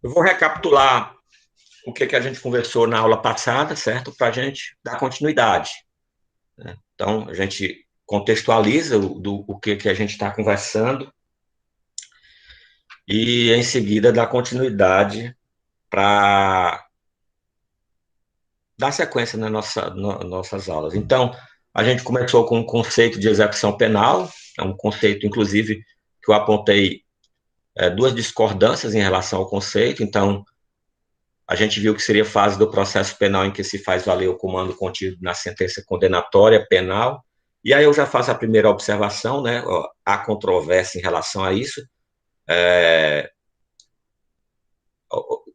Eu vou recapitular o que a gente conversou na aula passada, certo? Para a gente dar continuidade, né? Então, a gente contextualiza o que a gente está conversando e, em seguida, dá continuidade para dar sequência nas nossas aulas. Então, a gente começou com o conceito de execução penal, é um conceito, inclusive, que eu apontei duas discordâncias em relação ao conceito. Então, a gente viu que seria a fase do processo penal em que se faz valer o comando contido na sentença condenatória penal. E aí eu já faço a primeira observação, né? Há controvérsia em relação a isso.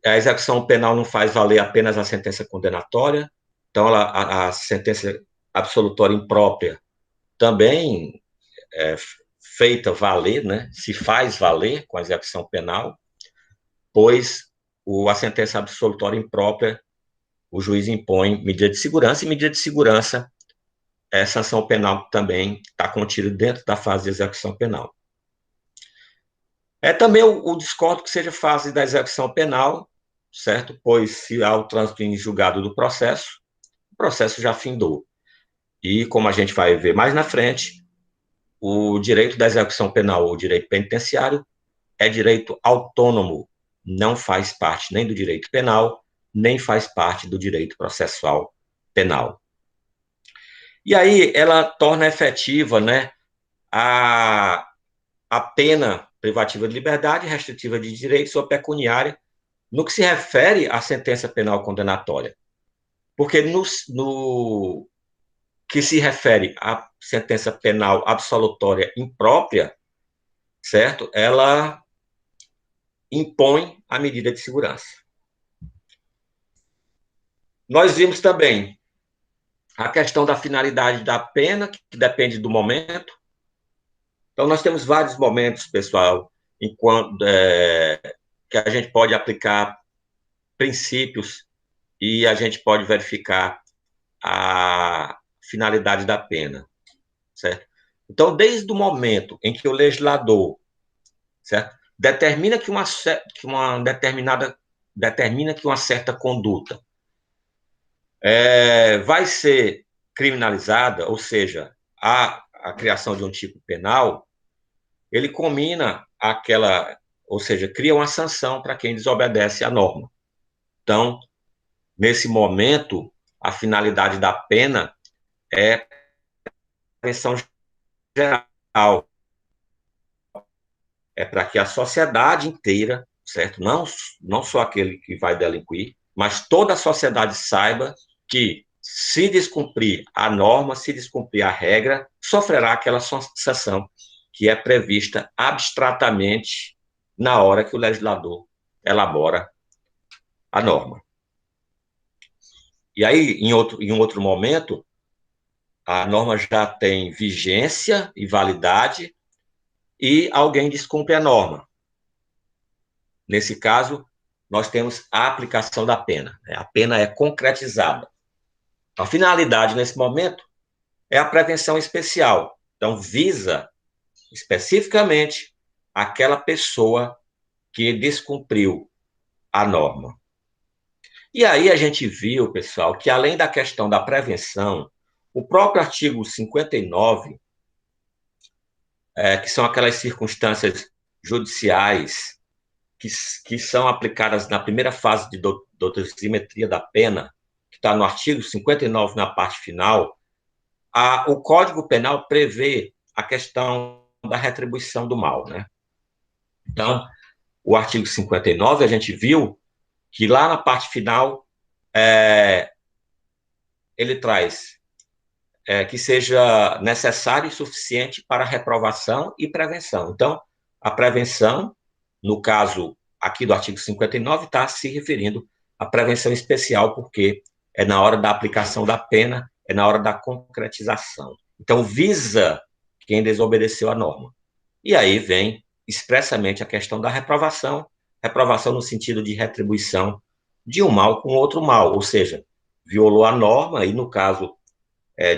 A execução penal não faz valer apenas a sentença condenatória, então a sentença absolutória imprópria também é feita valer, né? Se faz valer com a execução penal, pois a sentença absolutória imprópria, o juiz impõe medida de segurança, e medida de segurança sanção penal também está contida dentro da fase de execução penal. Também o discordo que seja fase da execução penal, certo? Pois se há o trânsito em julgado do processo, o processo já findou. E como a gente vai ver mais na frente, o direito da execução penal, ou direito penitenciário, é direito autônomo, não faz parte nem do direito penal, nem faz parte do direito processual penal. E aí ela torna efetiva, né, a pena privativa de liberdade, restritiva de direitos ou pecuniária, no que se refere à sentença penal condenatória. Porque no que se refere à sentença penal absolutória imprópria, certo? Ela impõe a medida de segurança. Nós vimos também a questão da finalidade da pena, que depende do momento. Então, nós temos vários momentos, pessoal, que a gente pode aplicar princípios e a gente pode verificar a finalidade da pena, certo? Então, desde o momento em que o legislador, certo, determina que uma certa conduta vai ser criminalizada, ou seja, a criação de um tipo penal, ele combina ou seja, cria uma sanção para quem desobedece à norma. Então, nesse momento, a finalidade da pena é prevenção geral, é para que a sociedade inteira, certo? Não só aquele que vai delinquir, mas toda a sociedade saiba que, se descumprir a norma, se descumprir a regra, sofrerá aquela sanção que é prevista abstratamente na hora que o legislador elabora a norma. E aí, em um outro momento, a norma já tem vigência e validade e alguém descumpre a norma. Nesse caso, nós temos a aplicação da pena. A pena é concretizada. A finalidade, nesse momento, é a prevenção especial. Então, visa especificamente aquela pessoa que descumpriu a norma. E aí a gente viu, pessoal, que além da questão da prevenção, o próprio artigo 59, que são aquelas circunstâncias judiciais que são aplicadas na primeira fase de dosimetria da pena, que está no artigo 59, na parte final, o Código Penal prevê a questão da retribuição do mal, né? Então, o artigo 59, a gente viu que lá na parte final, ele traz que seja necessário e suficiente para reprovação e prevenção. Então, a prevenção, no caso aqui do artigo 59, está se referindo à prevenção especial, porque é na hora da aplicação da pena, é na hora da concretização. Então, visa quem desobedeceu a norma. E aí vem expressamente a questão da reprovação no sentido de retribuição de um mal com outro mal, ou seja, violou a norma e, no caso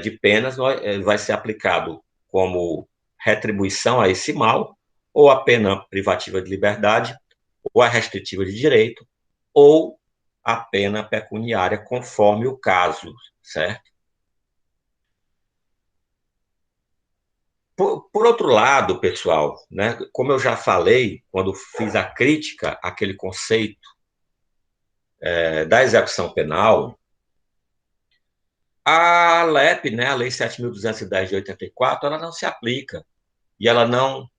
de penas, vai ser aplicado como retribuição a esse mal, ou a pena privativa de liberdade, ou a restritiva de direito, ou a pena pecuniária, conforme o caso, certo? Por outro lado, pessoal, né, como eu já falei, quando fiz a crítica àquele conceito da execução penal, a LEP, né, a Lei 7.210 de 84, ela não se aplica e ela não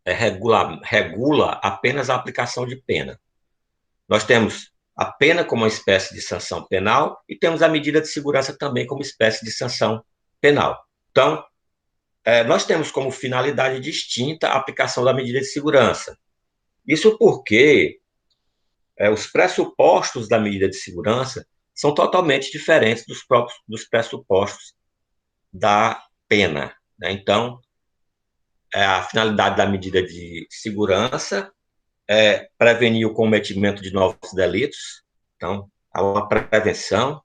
regula apenas a aplicação de pena. Nós temos a pena como uma espécie de sanção penal e temos a medida de segurança também como espécie de sanção penal. Então, nós temos como finalidade distinta a aplicação da medida de segurança. Isso porque os pressupostos da medida de segurança são totalmente diferentes dos pressupostos da pena, né? Então, a finalidade da medida de segurança é prevenir o cometimento de novos delitos, então, há uma prevenção,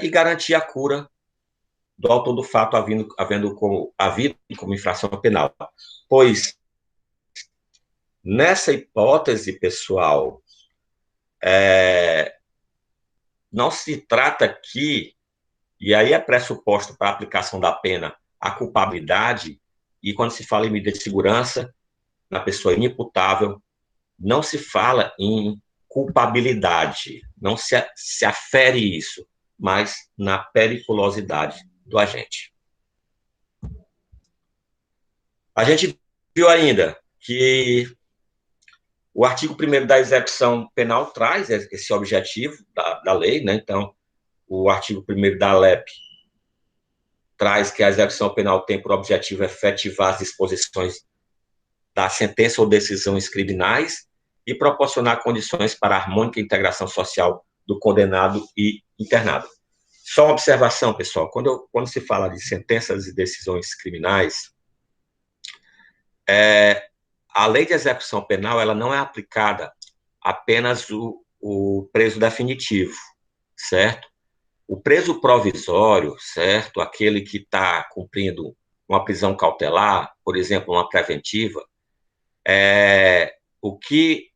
e garantir a cura do autor do fato havido como infração penal. Pois, nessa hipótese, pessoal, não se trata aqui, e aí é pressuposto para a aplicação da pena a culpabilidade, e quando se fala em medida de segurança, na pessoa inimputável, não se fala em culpabilidade, não se afere isso, mas na periculosidade do agente. A gente viu ainda que o artigo 1º da execução penal traz esse objetivo da lei, né? Então, o artigo 1º da LEP traz que a execução penal tem por objetivo efetivar as disposições da sentença ou decisões criminais e proporcionar condições para a harmônica integração social do condenado e internado. Só uma observação, pessoal, quando se fala de sentenças e decisões criminais, a lei de execução penal ela não é aplicada apenas o preso definitivo, certo? O preso provisório, certo? Aquele que está cumprindo uma prisão cautelar, por exemplo, uma preventiva, o que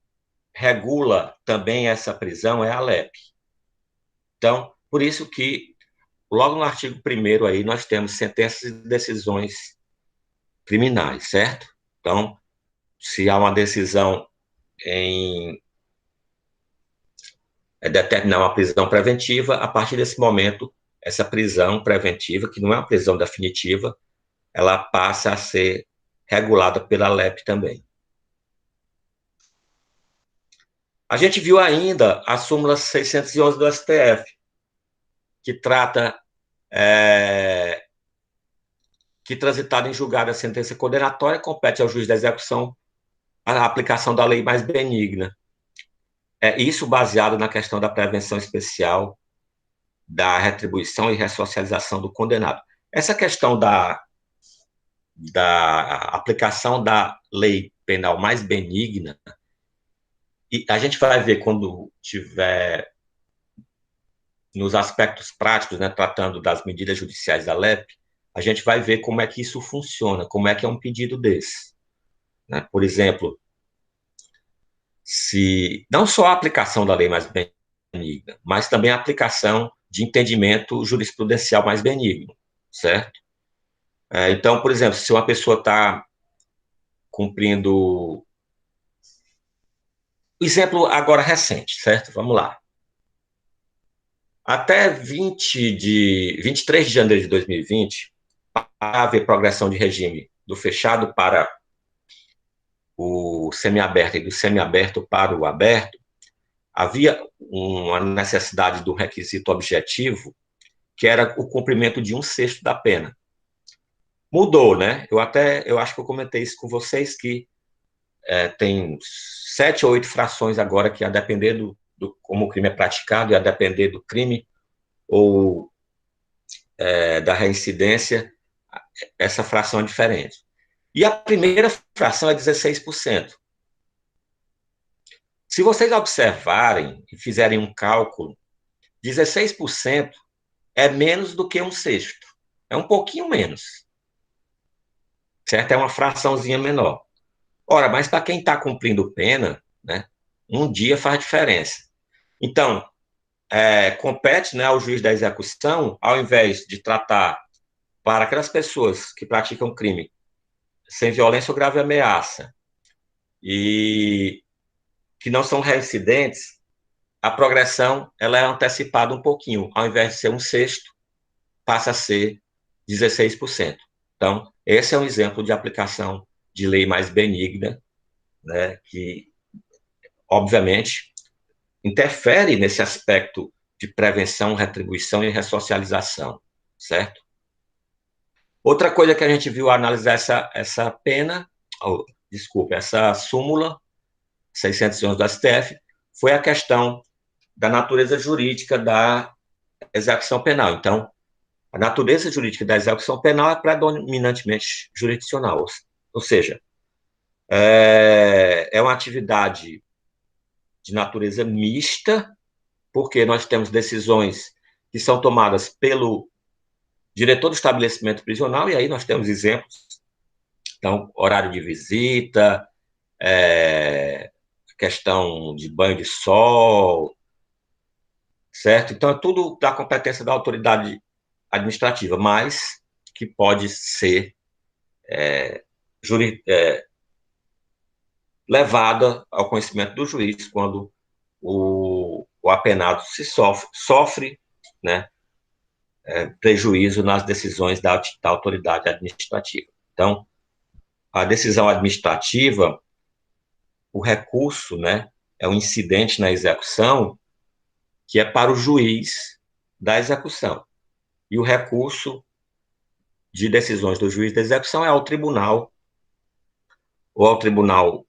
regula também essa prisão é a LEP. Então, por isso que, logo no artigo 1º aí, nós temos sentenças e decisões criminais, certo? Então, se há uma decisão em determinar uma prisão preventiva, a partir desse momento, essa prisão preventiva, que não é uma prisão definitiva, ela passa a ser regulada pela LEP também. A gente viu ainda a súmula 611 do STF, que trata que transitada em julgado a sentença condenatória, compete ao juiz da execução a aplicação da lei mais benigna. Isso baseado na questão da prevenção especial, da retribuição e ressocialização do condenado. Essa questão da aplicação da lei penal mais benigna, e a gente vai ver quando tiver nos aspectos práticos, né, tratando das medidas judiciais da LEP, a gente vai ver como é que isso funciona, como é que é um pedido desse. Né? Por exemplo, se não só a aplicação da lei mais benigna, mas também a aplicação de entendimento jurisprudencial mais benigno, certo? Então, por exemplo, se uma pessoa está cumprindo... Exemplo agora recente, certo? Vamos lá. Até 23 de janeiro de 2020, para haver progressão de regime do fechado para o semiaberto e do semiaberto para o aberto, havia uma necessidade do requisito objetivo, que era o cumprimento de 1/6 da pena. Mudou, né? Eu acho que eu comentei isso com vocês, que tem 7 ou 8 frações agora que, a depender do como o crime é praticado, e a depender do crime ou da reincidência, essa fração é diferente. E a primeira fração é 16%. Se vocês observarem e fizerem um cálculo, 16% é menos do que 1/6. É um pouquinho menos. Certo? É uma fraçãozinha menor. Ora, mas para quem está cumprindo pena, né, um dia faz diferença. Então, compete, né, ao juiz da execução, ao invés de tratar para aquelas pessoas que praticam crime sem violência ou grave ameaça e que não são reincidentes, a progressão ela é antecipada um pouquinho. Ao invés de ser um sexto, passa a ser 16%. Então, esse é um exemplo de aplicação de lei mais benigna, né, que, obviamente, interfere nesse aspecto de prevenção, retribuição e ressocialização, certo? Outra coisa que a gente viu ao analisar essa pena, desculpa, essa súmula 611 do STF, foi a questão da natureza jurídica da execução penal. Então, a natureza jurídica da execução penal é predominantemente jurisdicional, ou seja, é uma atividade de natureza mista, porque nós temos decisões que são tomadas pelo diretor do estabelecimento prisional, e aí nós temos exemplos, então, horário de visita, questão de banho de sol, certo? Então, é tudo da competência da autoridade administrativa, mas que pode ser levada ao conhecimento do juiz quando o apenado sofre, né, prejuízo nas decisões da autoridade administrativa. Então, a decisão administrativa, o recurso, né, é um incidente na execução que é para o juiz da execução. E o recurso de decisões do juiz da execução é ao tribunal, ou ao Tribunal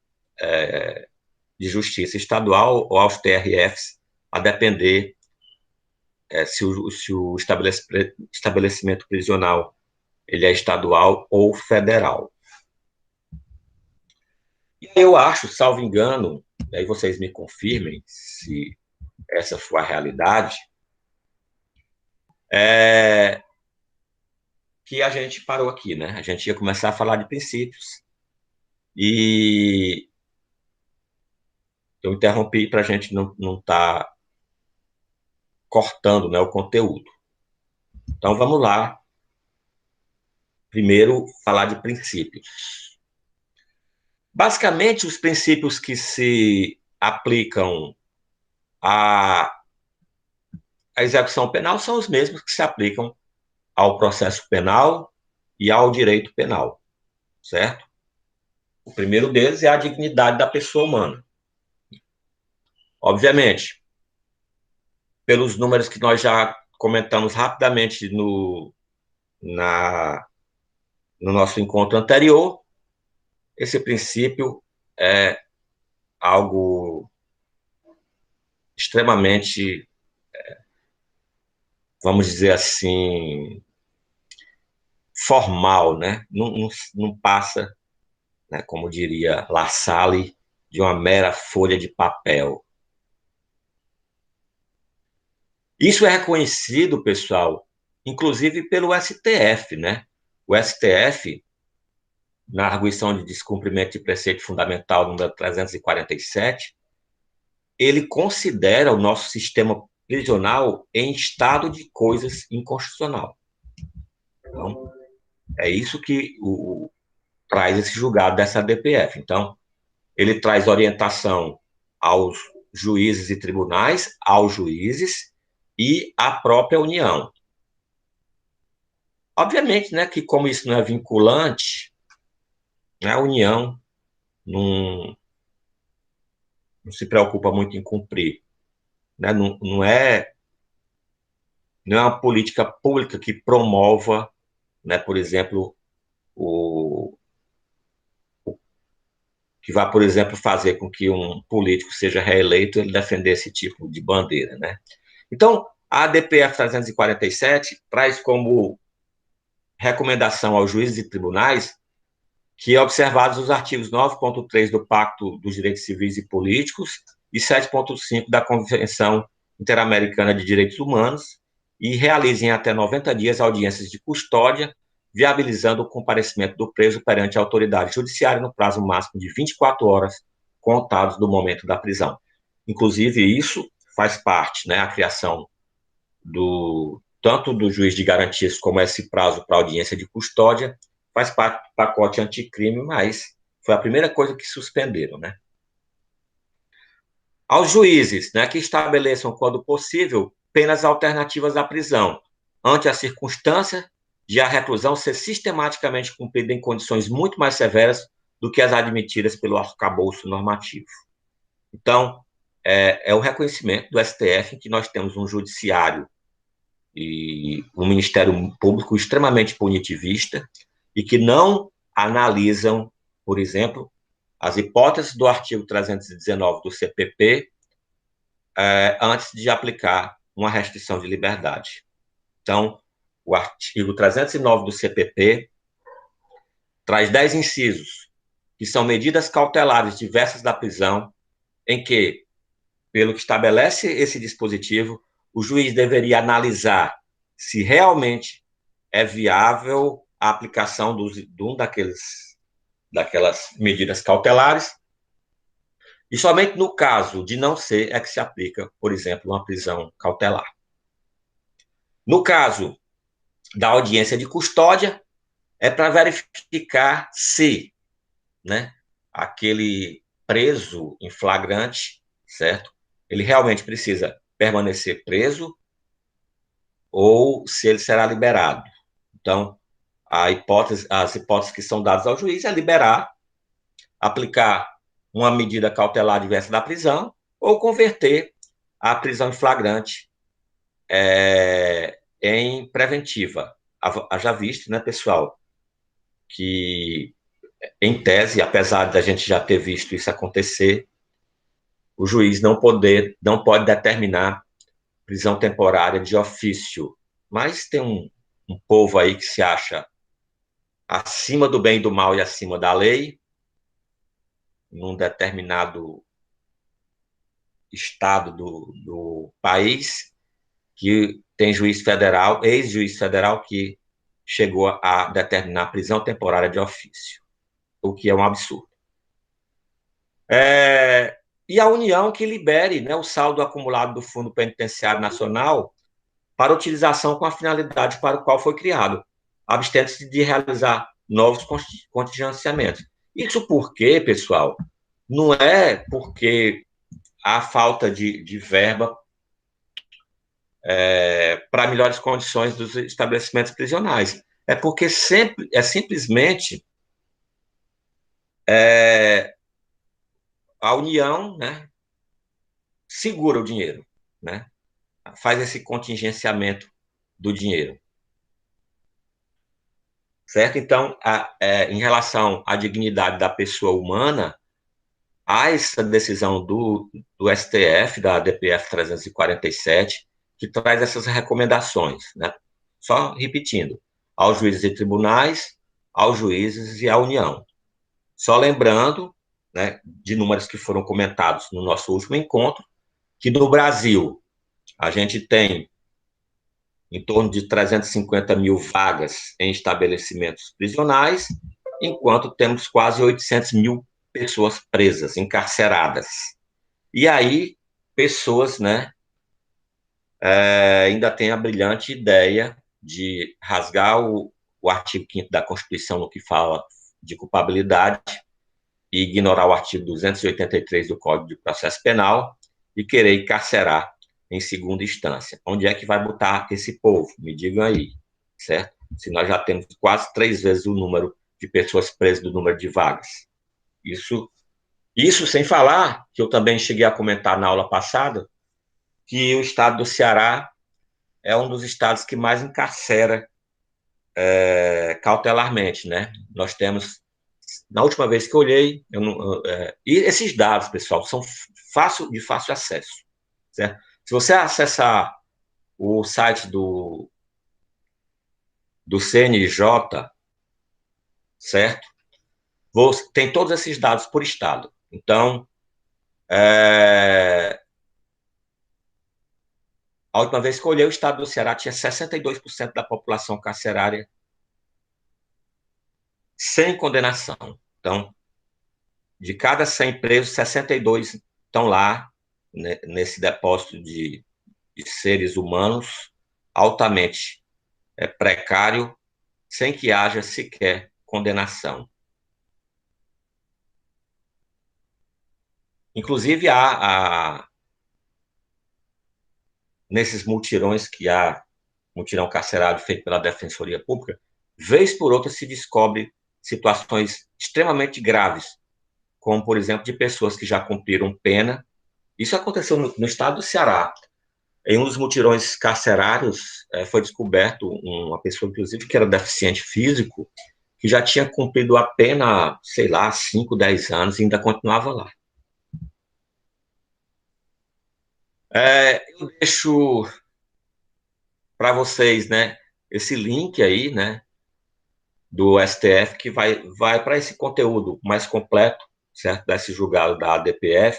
de Justiça Estadual, ou aos TRFs, a depender se o estabelecimento prisional ele é estadual ou federal. E eu acho, salvo engano, aí vocês me confirmem se essa for a realidade, que a gente parou aqui, né? A gente ia começar a falar de princípios e eu interrompi para a gente não estar cortando, né, o conteúdo. Então vamos lá. Primeiro, falar de princípios. Basicamente, os princípios que se aplicam à execução penal são os mesmos que se aplicam ao processo penal e ao direito penal, certo? O primeiro deles é a dignidade da pessoa humana. Obviamente, pelos números que nós já comentamos rapidamente no nosso encontro anterior, esse princípio é algo extremamente, vamos dizer assim, formal, né? Não passa, né, como diria La Salle, de uma mera folha de papel. Isso é reconhecido, pessoal, inclusive pelo STF, né? O STF, na arguição de descumprimento de preceito fundamental número 347, ele considera o nosso sistema prisional em estado de coisas inconstitucional. Então, é isso que traz esse julgado dessa DPF. Então, ele traz orientação aos juízes e tribunais, aos juízes e à própria União. Obviamente, né, que como isso não é vinculante, né, a União não se preocupa muito em cumprir. Né, não é uma política pública que promova, né, por exemplo, que vai, por exemplo, fazer com que um político seja reeleito, ele defender esse tipo de bandeira, né? Então, a ADPF 347 traz como recomendação aos juízes e tribunais que, observados os artigos 9.3 do Pacto dos Direitos Civis e Políticos e 7.5 da Convenção Interamericana de Direitos Humanos, e realizem até 90 dias audiências de custódia, viabilizando o comparecimento do preso perante a autoridade judiciária no prazo máximo de 24 horas contados do momento da prisão. Inclusive, isso faz parte, né, a criação tanto do juiz de garantias como esse prazo para audiência de custódia, faz parte do pacote anticrime, mas foi a primeira coisa que suspenderam, né? Aos juízes, né, que estabeleçam, quando possível, penas alternativas à prisão, ante a circunstância de a reclusão ser sistematicamente cumprida em condições muito mais severas do que as admitidas pelo arcabouço normativo. Então, é o reconhecimento do STF que nós temos um judiciário e um Ministério Público extremamente punitivista e que não analisam, por exemplo, as hipóteses do artigo 319 do CPP antes de aplicar uma restrição de liberdade. Então, o artigo 309 do CPP traz 10 incisos, que são medidas cautelares diversas da prisão, em que, pelo que estabelece esse dispositivo, o juiz deveria analisar se realmente é viável a aplicação de um daquelas medidas cautelares, e somente no caso de não ser é que se aplica, por exemplo, uma prisão cautelar. No caso da audiência de custódia, é para verificar se, né, aquele preso em flagrante, certo? Ele realmente precisa permanecer preso ou se ele será liberado. Então, as hipóteses que são dadas ao juiz é liberar, aplicar uma medida cautelar diversa da prisão ou converter a prisão em flagrante em preventiva. Haja visto, né, pessoal, que, em tese, apesar da gente já ter visto isso acontecer, o juiz não pode determinar prisão temporária de ofício. Mas tem um povo aí que se acha acima do bem e do mal e acima da lei, num determinado estado do país, que tem juiz federal, ex-juiz federal, que chegou a determinar prisão temporária de ofício, o que é um absurdo. E a União que libere, né, o saldo acumulado do Fundo Penitenciário Nacional para utilização com a finalidade para o qual foi criado, abstendo-se de realizar novos contingenciamentos. Isso porque, pessoal, não é porque há falta de verba para melhores condições dos estabelecimentos prisionais. É porque simplesmente a União, né, segura o dinheiro, né, faz esse contingenciamento do dinheiro. Certo? Então, em relação à dignidade da pessoa humana, há essa decisão do STF, da DPF 347, que traz essas recomendações, né? Só repetindo, aos juízes e tribunais, aos juízes e à União. Só lembrando, né, de números que foram comentados no nosso último encontro, que no Brasil a gente tem em torno de 350 mil vagas em estabelecimentos prisionais, enquanto temos quase 800 mil pessoas presas, encarceradas. E aí, pessoas, né, ainda têm a brilhante ideia de rasgar o artigo 5º da Constituição, no que fala de culpabilidade, e ignorar o artigo 283 do Código de Processo Penal e querer encarcerar em segunda instância. Onde é que vai botar esse povo? Me digam aí, certo? Se nós já temos quase 3 vezes o número de pessoas presas do número de vagas. Isso sem falar, que eu também cheguei a comentar na aula passada, que o estado do Ceará é um dos estados que mais encarcera cautelarmente, né? Nós temos, na última vez que eu olhei, e esses dados, pessoal, são de fácil acesso, certo? Se você acessar o site do CNJ, certo? Tem todos esses dados por estado. Então, a última vez que eu olhei, o estado do Ceará tinha 62% da população carcerária sem condenação. Então, de cada 100 presos, 62 estão lá, né, nesse depósito de seres humanos altamente precário, sem que haja sequer condenação. Inclusive, nesses mutirões que há, mutirão carcerário feito pela Defensoria Pública, vez por outra se descobre situações extremamente graves, como, por exemplo, de pessoas que já cumpriram pena. Isso aconteceu no estado do Ceará. Em um dos mutirões carcerários, foi descoberto uma pessoa, inclusive, que era deficiente físico, que já tinha cumprido a pena, sei lá, 5, 10 anos e ainda continuava lá. Eu deixo para vocês, né, esse link aí, né, do STF, que vai para esse conteúdo mais completo, certo, desse julgado da ADPF,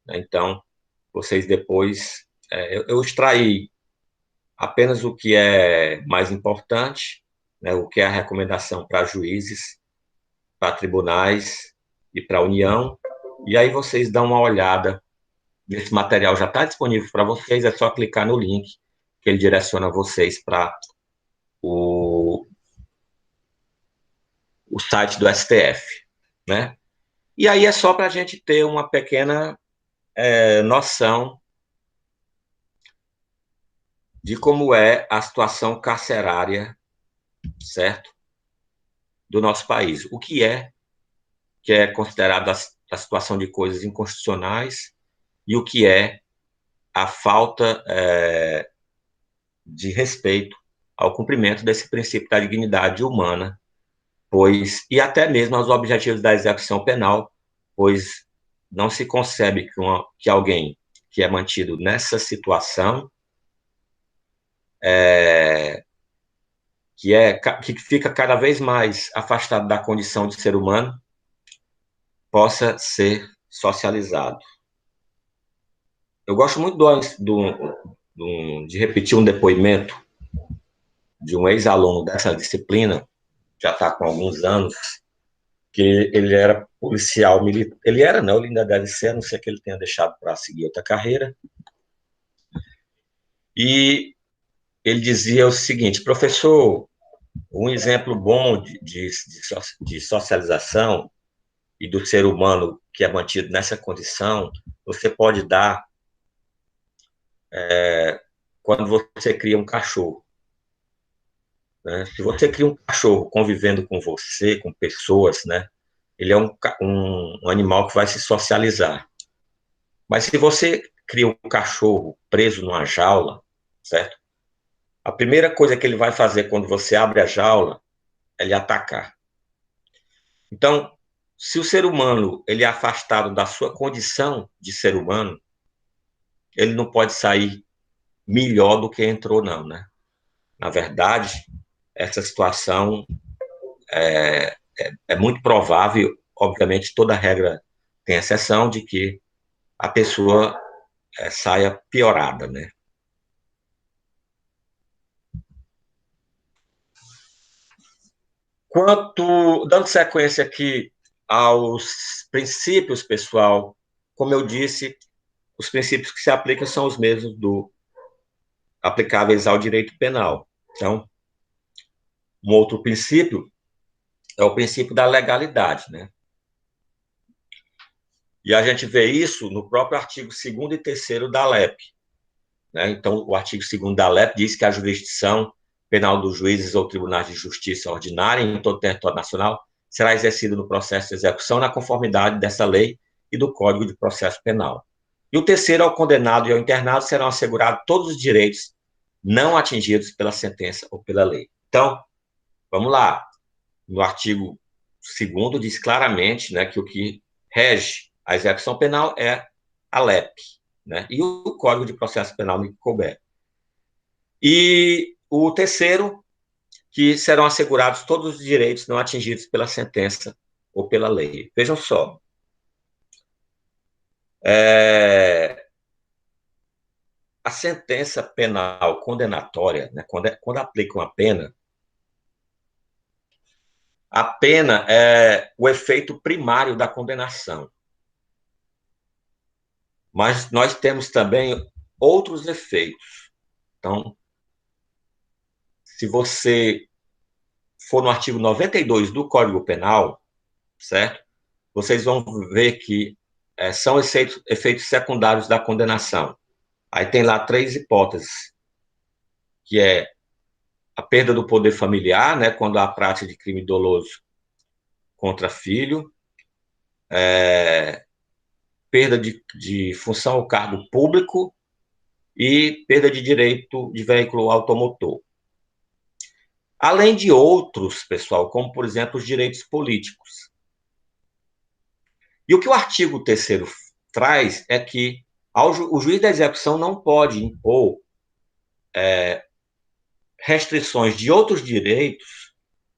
né? Então, vocês depois, eu extraí apenas o que é mais importante, né, o que é a recomendação para juízes, para tribunais e para a União, e aí vocês dão uma olhada. Esse material já está disponível para vocês, é só clicar no link que ele direciona vocês para o, o site do STF, né? E aí é só para a gente ter uma pequena noção de como é a situação carcerária, certo, do nosso país. O que é considerado a situação de coisas inconstitucionais e o que é a falta de respeito ao cumprimento desse princípio da dignidade humana, pois, e até mesmo aos objetivos da execução penal, pois não se concebe que alguém que é mantido nessa situação, que fica cada vez mais afastado da condição de ser humano, possa ser socializado. Eu gosto muito de repetir um depoimento de um ex-aluno dessa disciplina, já está com alguns anos, que ele era policial militar. Ele era, não, ele ainda deve ser, a não ser que ele tenha deixado para seguir outra carreira. E ele dizia o seguinte: professor, um exemplo bom de socialização e do ser humano que é mantido nessa condição, você pode dar quando você cria um cachorro. Né? Se você cria um cachorro convivendo com você, com pessoas, né? Ele é um animal que vai se socializar. Mas se você cria um cachorro preso numa jaula, certo? A primeira coisa que ele vai fazer quando você abre a jaula é lhe atacar. Então, se o ser humano ele é afastado da sua condição de ser humano, ele não pode sair melhor do que entrou, não, né? Na verdade, essa situação é muito provável, obviamente, toda regra tem exceção de que a pessoa saia piorada, né? Dando sequência aqui aos princípios, pessoal, como eu disse, os princípios que se aplicam são os mesmos aplicáveis ao direito penal. Então, um outro princípio é o princípio da legalidade, né? E a gente vê isso no próprio artigo 2º e 3º da LEP, né? Então, o artigo 2º da LEP diz que a jurisdição penal dos juízes ou tribunais de justiça ordinária em todo o território nacional será exercida no processo de execução na conformidade dessa lei e do Código de Processo Penal. E o terceiro, ao condenado e ao internado serão assegurados todos os direitos não atingidos pela sentença ou pela lei. Então, vamos lá. No artigo 2º diz claramente, né, que o que rege a execução penal é a LEP, né, e o Código de Processo Penal no que couber. E o terceiro, que serão assegurados todos os direitos não atingidos pela sentença ou pela lei. Vejam só. A sentença penal condenatória, né, quando aplica uma pena, A pena é o efeito primário da condenação. Mas nós temos também outros efeitos. Então, se você for no artigo 92 do Código Penal, certo? Vocês vão ver que são efeitos secundários da condenação. Aí tem lá 3 hipóteses, que é a perda do poder familiar, né, quando há prática de crime doloso contra filho, perda de função ou cargo público e perda de direito de veículo automotor. Além de outros, pessoal, como, por exemplo, os direitos políticos. E o que o artigo 3º traz é que o juiz da execução não pode impor restrições de outros direitos,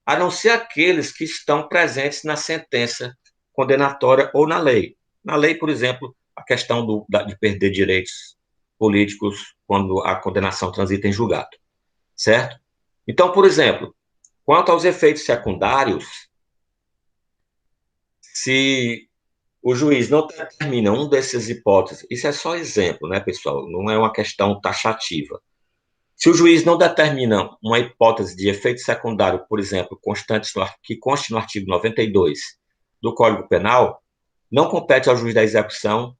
a não ser aqueles que estão presentes na sentença condenatória ou na lei. Na lei, por exemplo, a questão de perder direitos políticos quando a condenação transita em julgado, certo? Então, por exemplo, quanto aos efeitos secundários, se o juiz não determina um dessas hipóteses, isso é só exemplo, né, pessoal? Não é uma questão taxativa. Se o juiz não determina uma hipótese de efeito secundário, por exemplo, que conste no artigo 92 do Código Penal, não compete ao juiz da execução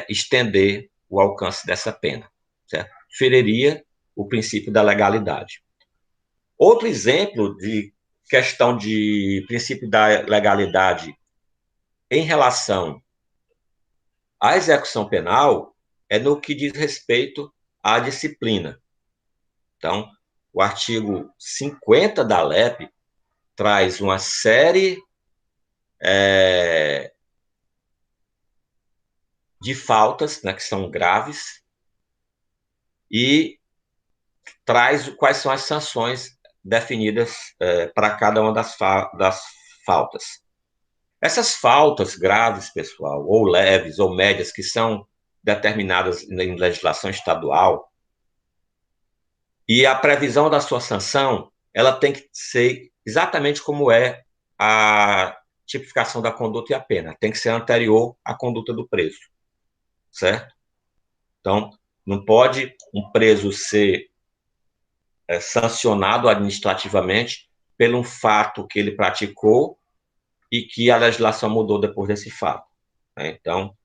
estender o alcance dessa pena, certo? Feriria o princípio da legalidade. Outro exemplo de questão de princípio da legalidade em relação à execução penal é no que diz respeito à disciplina. Então, o artigo 50 da LEP traz uma série de faltas, né, que são graves, e traz quais são as sanções definidas para cada uma das faltas. Essas faltas graves, pessoal, ou leves ou médias, que são determinadas em legislação estadual, e a previsão da sua sanção, ela tem que ser exatamente como é a tipificação da conduta e a pena. Tem que ser anterior à conduta do preso, certo? Então, não pode um preso ser sancionado administrativamente pelo fato que ele praticou e que a legislação mudou depois desse fato, né? Então,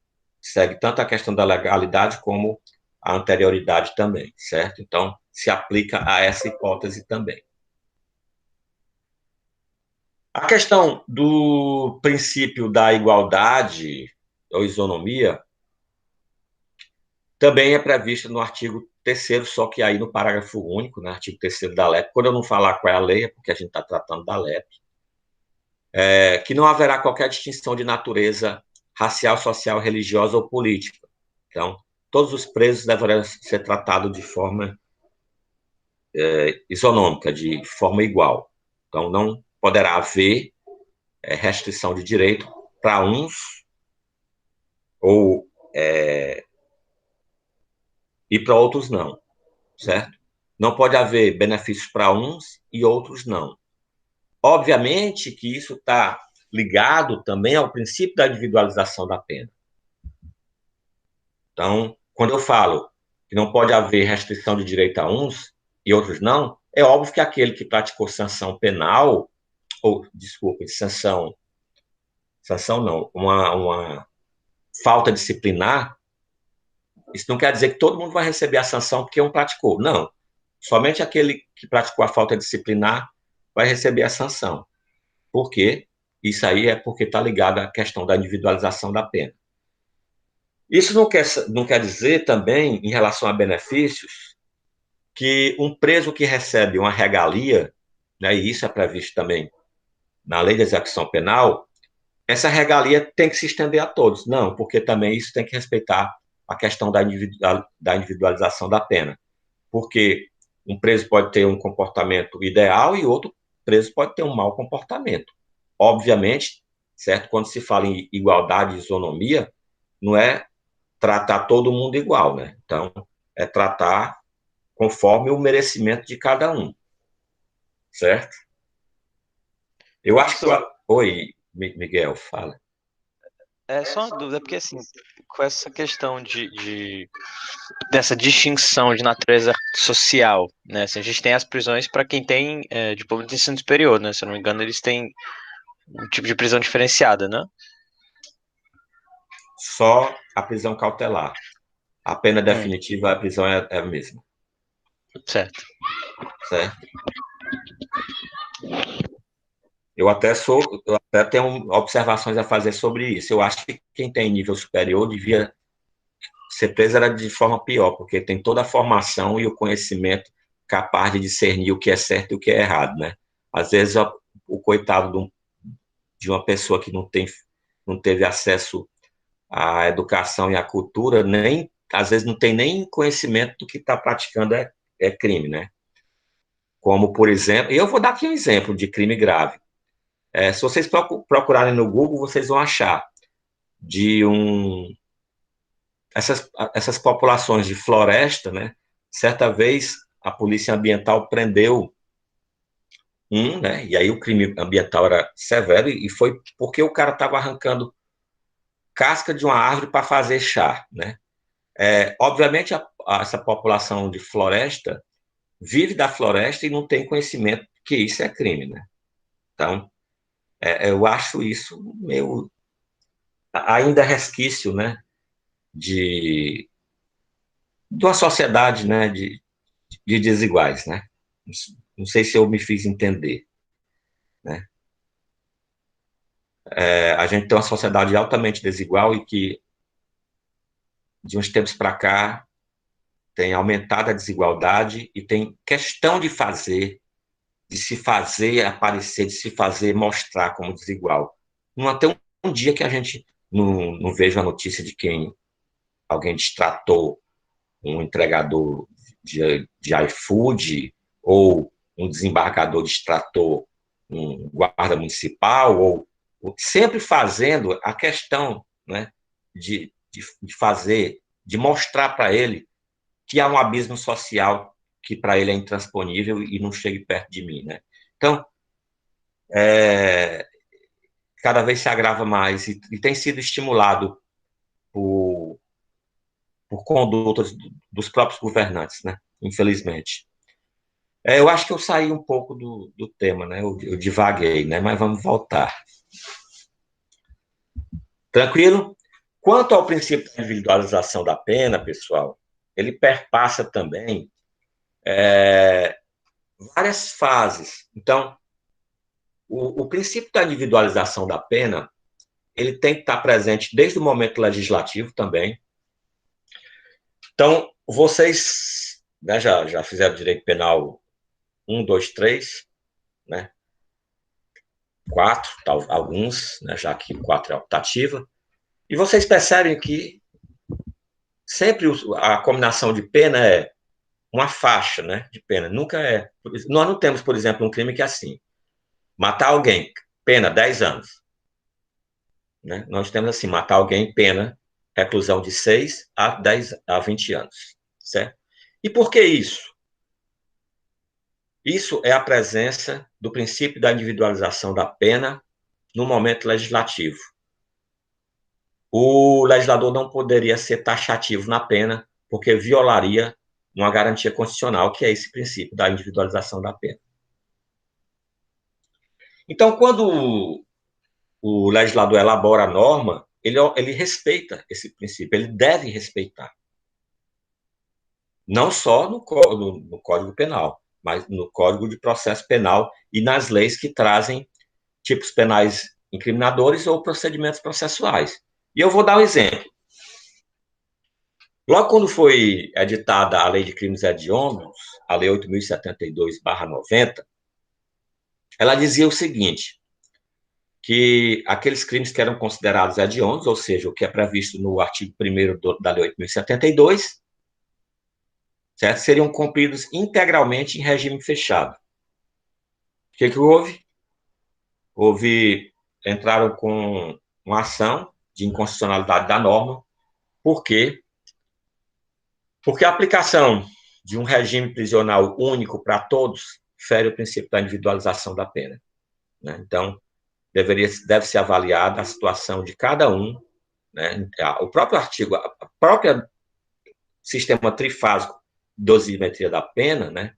segue tanto a questão da legalidade como a anterioridade também, certo? Então, se aplica a essa hipótese também. A questão do princípio da igualdade ou isonomia também é prevista no artigo 3º, só que aí no parágrafo único, no artigo 3º da LEP. Quando eu não falar qual é a lei, é porque a gente está tratando da LEP, que não haverá qualquer distinção de natureza racial, social, religiosa ou política. Então, todos os presos deverão ser tratados de forma isonômica, de forma igual. Então, não poderá haver restrição de direito para uns ou e para outros não, certo? Não pode haver benefícios para uns e outros não. Obviamente que isso está ligado também ao princípio da individualização da pena. Então, quando eu falo que não pode haver restrição de direito a uns e outros não, é óbvio que aquele que praticou sanção penal, ou, desculpe, sanção não, uma falta disciplinar, isso não quer dizer que todo mundo vai receber a sanção porque um praticou. Não. Somente aquele que praticou a falta disciplinar vai receber a sanção. Por quê? Isso aí é porque está ligado à questão da individualização da pena. Isso não quer dizer também, em relação a benefícios, que um preso que recebe uma regalia, né, e isso é previsto também na lei de execução penal, essa regalia tem que se estender a todos. Não, porque também isso tem que respeitar a questão da individualização da pena. Porque um preso pode ter um comportamento ideal e outro preso pode ter um mau comportamento. Obviamente, certo? Quando se fala em igualdade e isonomia, não é tratar todo mundo igual, né? Então, é tratar conforme o merecimento de cada um, certo? Eu acho que... Professor, Oi, Miguel, fala. é só uma dúvida, porque assim, com essa questão dessa distinção de natureza social, né? Assim, a gente tem as prisões para quem tem diploma de ensino superior, né? Se eu não me engano, eles têm um tipo de prisão diferenciada, né? Só a prisão cautelar. A pena Hum, definitiva, a prisão é a mesma, certo. certo? Eu até tenho observações a fazer sobre isso. Eu acho que quem tem nível superior devia ser preso era de forma pior, porque tem toda a formação e o conhecimento capaz de discernir o que é certo e o que é errado, né? Às vezes o coitado de uma pessoa que não teve acesso à educação e à cultura, nem às vezes não tem nem conhecimento do que está praticando é crime, né? Como, por exemplo, e eu vou dar aqui um exemplo de crime grave. Se vocês procurarem no Google, vocês vão achar de essas populações de floresta, né? Certa vez a polícia ambiental prendeu né? E aí o crime ambiental era severo e foi porque o cara estava arrancando casca de uma árvore para fazer chá, né? Obviamente essa população de floresta vive da floresta e não tem conhecimento que isso é crime, né? Então, eu acho isso meio ainda resquício, né? De uma sociedade, né? De desiguais, né? Não sei se eu me fiz entender, né? A gente tem uma sociedade altamente desigual e que, de uns tempos para cá, tem aumentado a desigualdade e tem questão de se fazer aparecer, de se fazer mostrar como desigual. Não tem um dia que a gente não veja a notícia de quem alguém destratou um entregador de iFood ou um desembargador destratou um guarda municipal ou sempre fazendo a questão, né, de fazer, de mostrar para ele que há um abismo social que para ele é intransponível e não chegue perto de mim, né? Então, é, cada vez se agrava mais e tem sido estimulado por, por condutas dos próprios governantes, né? Infelizmente. Eu acho que eu saí um pouco do tema, né? Eu divaguei, né? Mas vamos voltar. Tranquilo? Quanto ao princípio da individualização da pena, pessoal, ele perpassa também é, várias fases. Então, o princípio da individualização da pena, ele tem que estar presente desde o momento legislativo também. Então, vocês, né, já fizeram direito penal um, 2, 3, né? 4, alguns, né, já que 4 é optativa. E vocês percebem que sempre a combinação de pena é uma faixa, né, de pena. Nunca é. Nós não temos, por exemplo, um crime que é assim: matar alguém, pena 10 anos. Né? Nós temos assim: matar alguém, pena, reclusão de 6 a 20 anos. Certo? E por que isso? Isso é a presença do princípio da individualização da pena no momento legislativo. O legislador não poderia ser taxativo na pena, porque violaria uma garantia constitucional, que é esse princípio da individualização da pena. Então, quando o legislador elabora a norma, ele respeita esse princípio, ele deve respeitar. Não só no Código Penal, mas no Código de Processo Penal e nas leis que trazem tipos penais incriminadores ou procedimentos processuais. E eu vou dar um exemplo. Logo quando foi editada a Lei de Crimes Hediondos, a Lei 8.072/90, ela dizia o seguinte, que aqueles crimes que eram considerados hediondos, ou seja, o que é previsto no artigo 1º da Lei 8.072, certo? Seriam cumpridos integralmente em regime fechado. O que houve? Entraram com uma ação de inconstitucionalidade da norma, por quê? Porque a aplicação de um regime prisional único para todos fere o princípio da individualização da pena. Né? Então, deve ser avaliada a situação de cada um, né? O próprio artigo, a própria sistema trifásico de dosimetria da pena, né?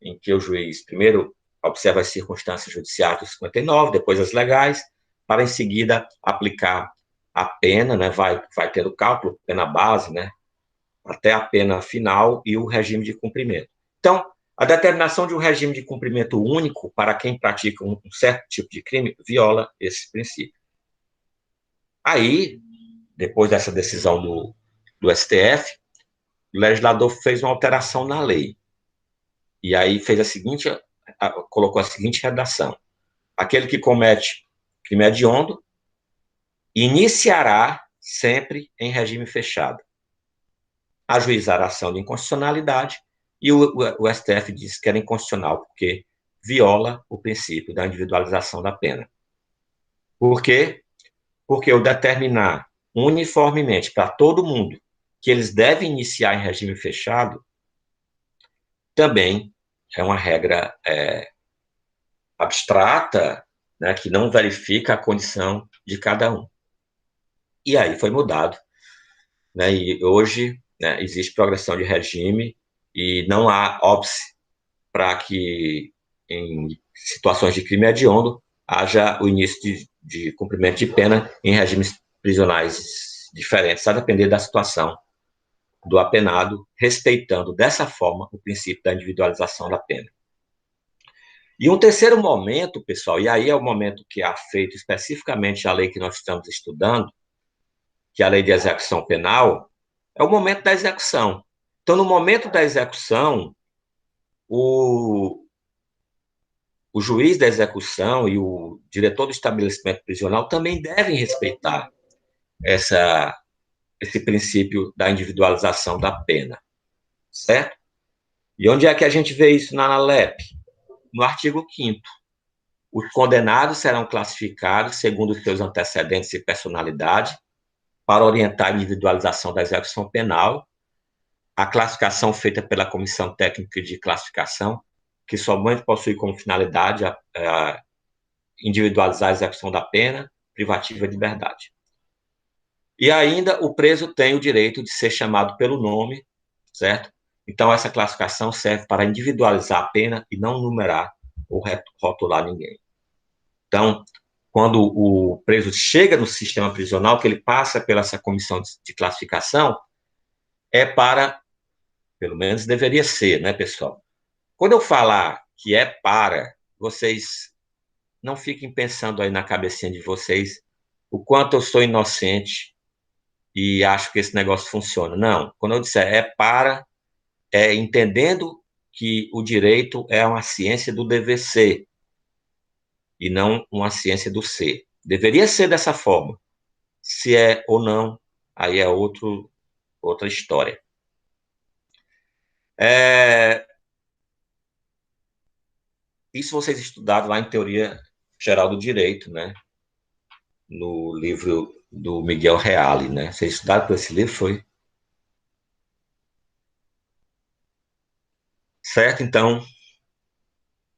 Em que o juiz primeiro observa as circunstâncias judiciais do 59, depois as legais, para em seguida aplicar a pena, né? Vai ter o cálculo, pena base, né? Até a pena final e o regime de cumprimento. Então, a determinação de um regime de cumprimento único para quem pratica um certo tipo de crime viola esse princípio. Aí, depois dessa decisão do STF, o legislador fez uma alteração na lei. E aí fez colocou a seguinte redação: aquele que comete crime hediondo iniciará sempre em regime fechado, ajuizar a ação de inconstitucionalidade, e o STF disse que era inconstitucional, porque viola o princípio da individualização da pena. Por quê? Porque eu determinar uniformemente para todo mundo que eles devem iniciar em regime fechado, também é uma regra abstrata, né, que não verifica a condição de cada um. E aí foi mudado, né, e hoje, né, existe progressão de regime e não há óbice para que, em situações de crime hediondo, haja o início de cumprimento de pena em regimes prisionais diferentes, a depender da situação do apenado, respeitando dessa forma o princípio da individualização da pena. E um terceiro momento, pessoal, e aí é o momento que é afeito especificamente à lei que nós estamos estudando, que é a lei de execução penal, é o momento da execução. Então, no momento da execução, o, o juiz da execução e o diretor do estabelecimento prisional também devem respeitar esse princípio da individualização da pena, certo? E onde é que a gente vê isso na ANALEP? No artigo 5º. Os condenados serão classificados segundo os seus antecedentes e personalidade para orientar a individualização da execução penal. A classificação feita pela Comissão Técnica de Classificação, que somente possui como finalidade a individualizar a execução da pena privativa de liberdade. E ainda o preso tem o direito de ser chamado pelo nome, certo? Então, essa classificação serve para individualizar a pena e não numerar ou rotular ninguém. Então, quando o preso chega no sistema prisional, que ele passa pela essa comissão de classificação, é para, pelo menos deveria ser, né, pessoal? Quando eu falar que é para, vocês não fiquem pensando aí na cabecinha de vocês o quanto eu sou inocente e acho que esse negócio funciona. Não, quando eu disser é para, é entendendo que o direito é uma ciência do dever ser e não uma ciência do ser. Deveria ser dessa forma. Se é ou não, aí é outra história. Isso vocês estudaram lá em Teoria Geral do Direito, né? No livro do Miguel Reale, né? Vocês estudaram com esse livro, foi? Certo? Então,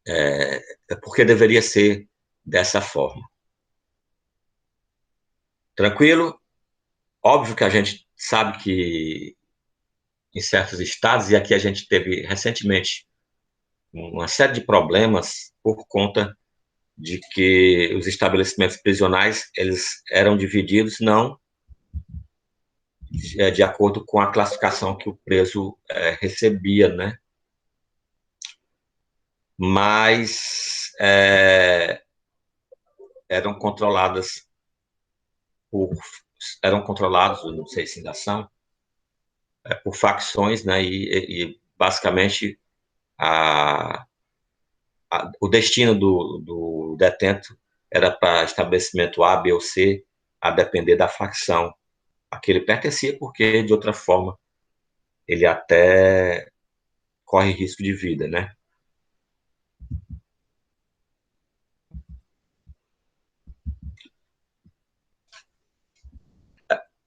é porque deveria ser dessa forma. Tranquilo? Óbvio que a gente sabe que em certos estados, e aqui a gente teve recentemente uma série de problemas por conta de que os estabelecimentos prisionais eles eram divididos não de acordo com a classificação que o preso recebia, né? Mas eram controladas eram controlados, não sei se ainda são, por facções, né? E basicamente a, o destino do detento era para estabelecimento A, B ou C, a depender da facção a que ele pertencia, porque de outra forma ele até corre risco de vida, né?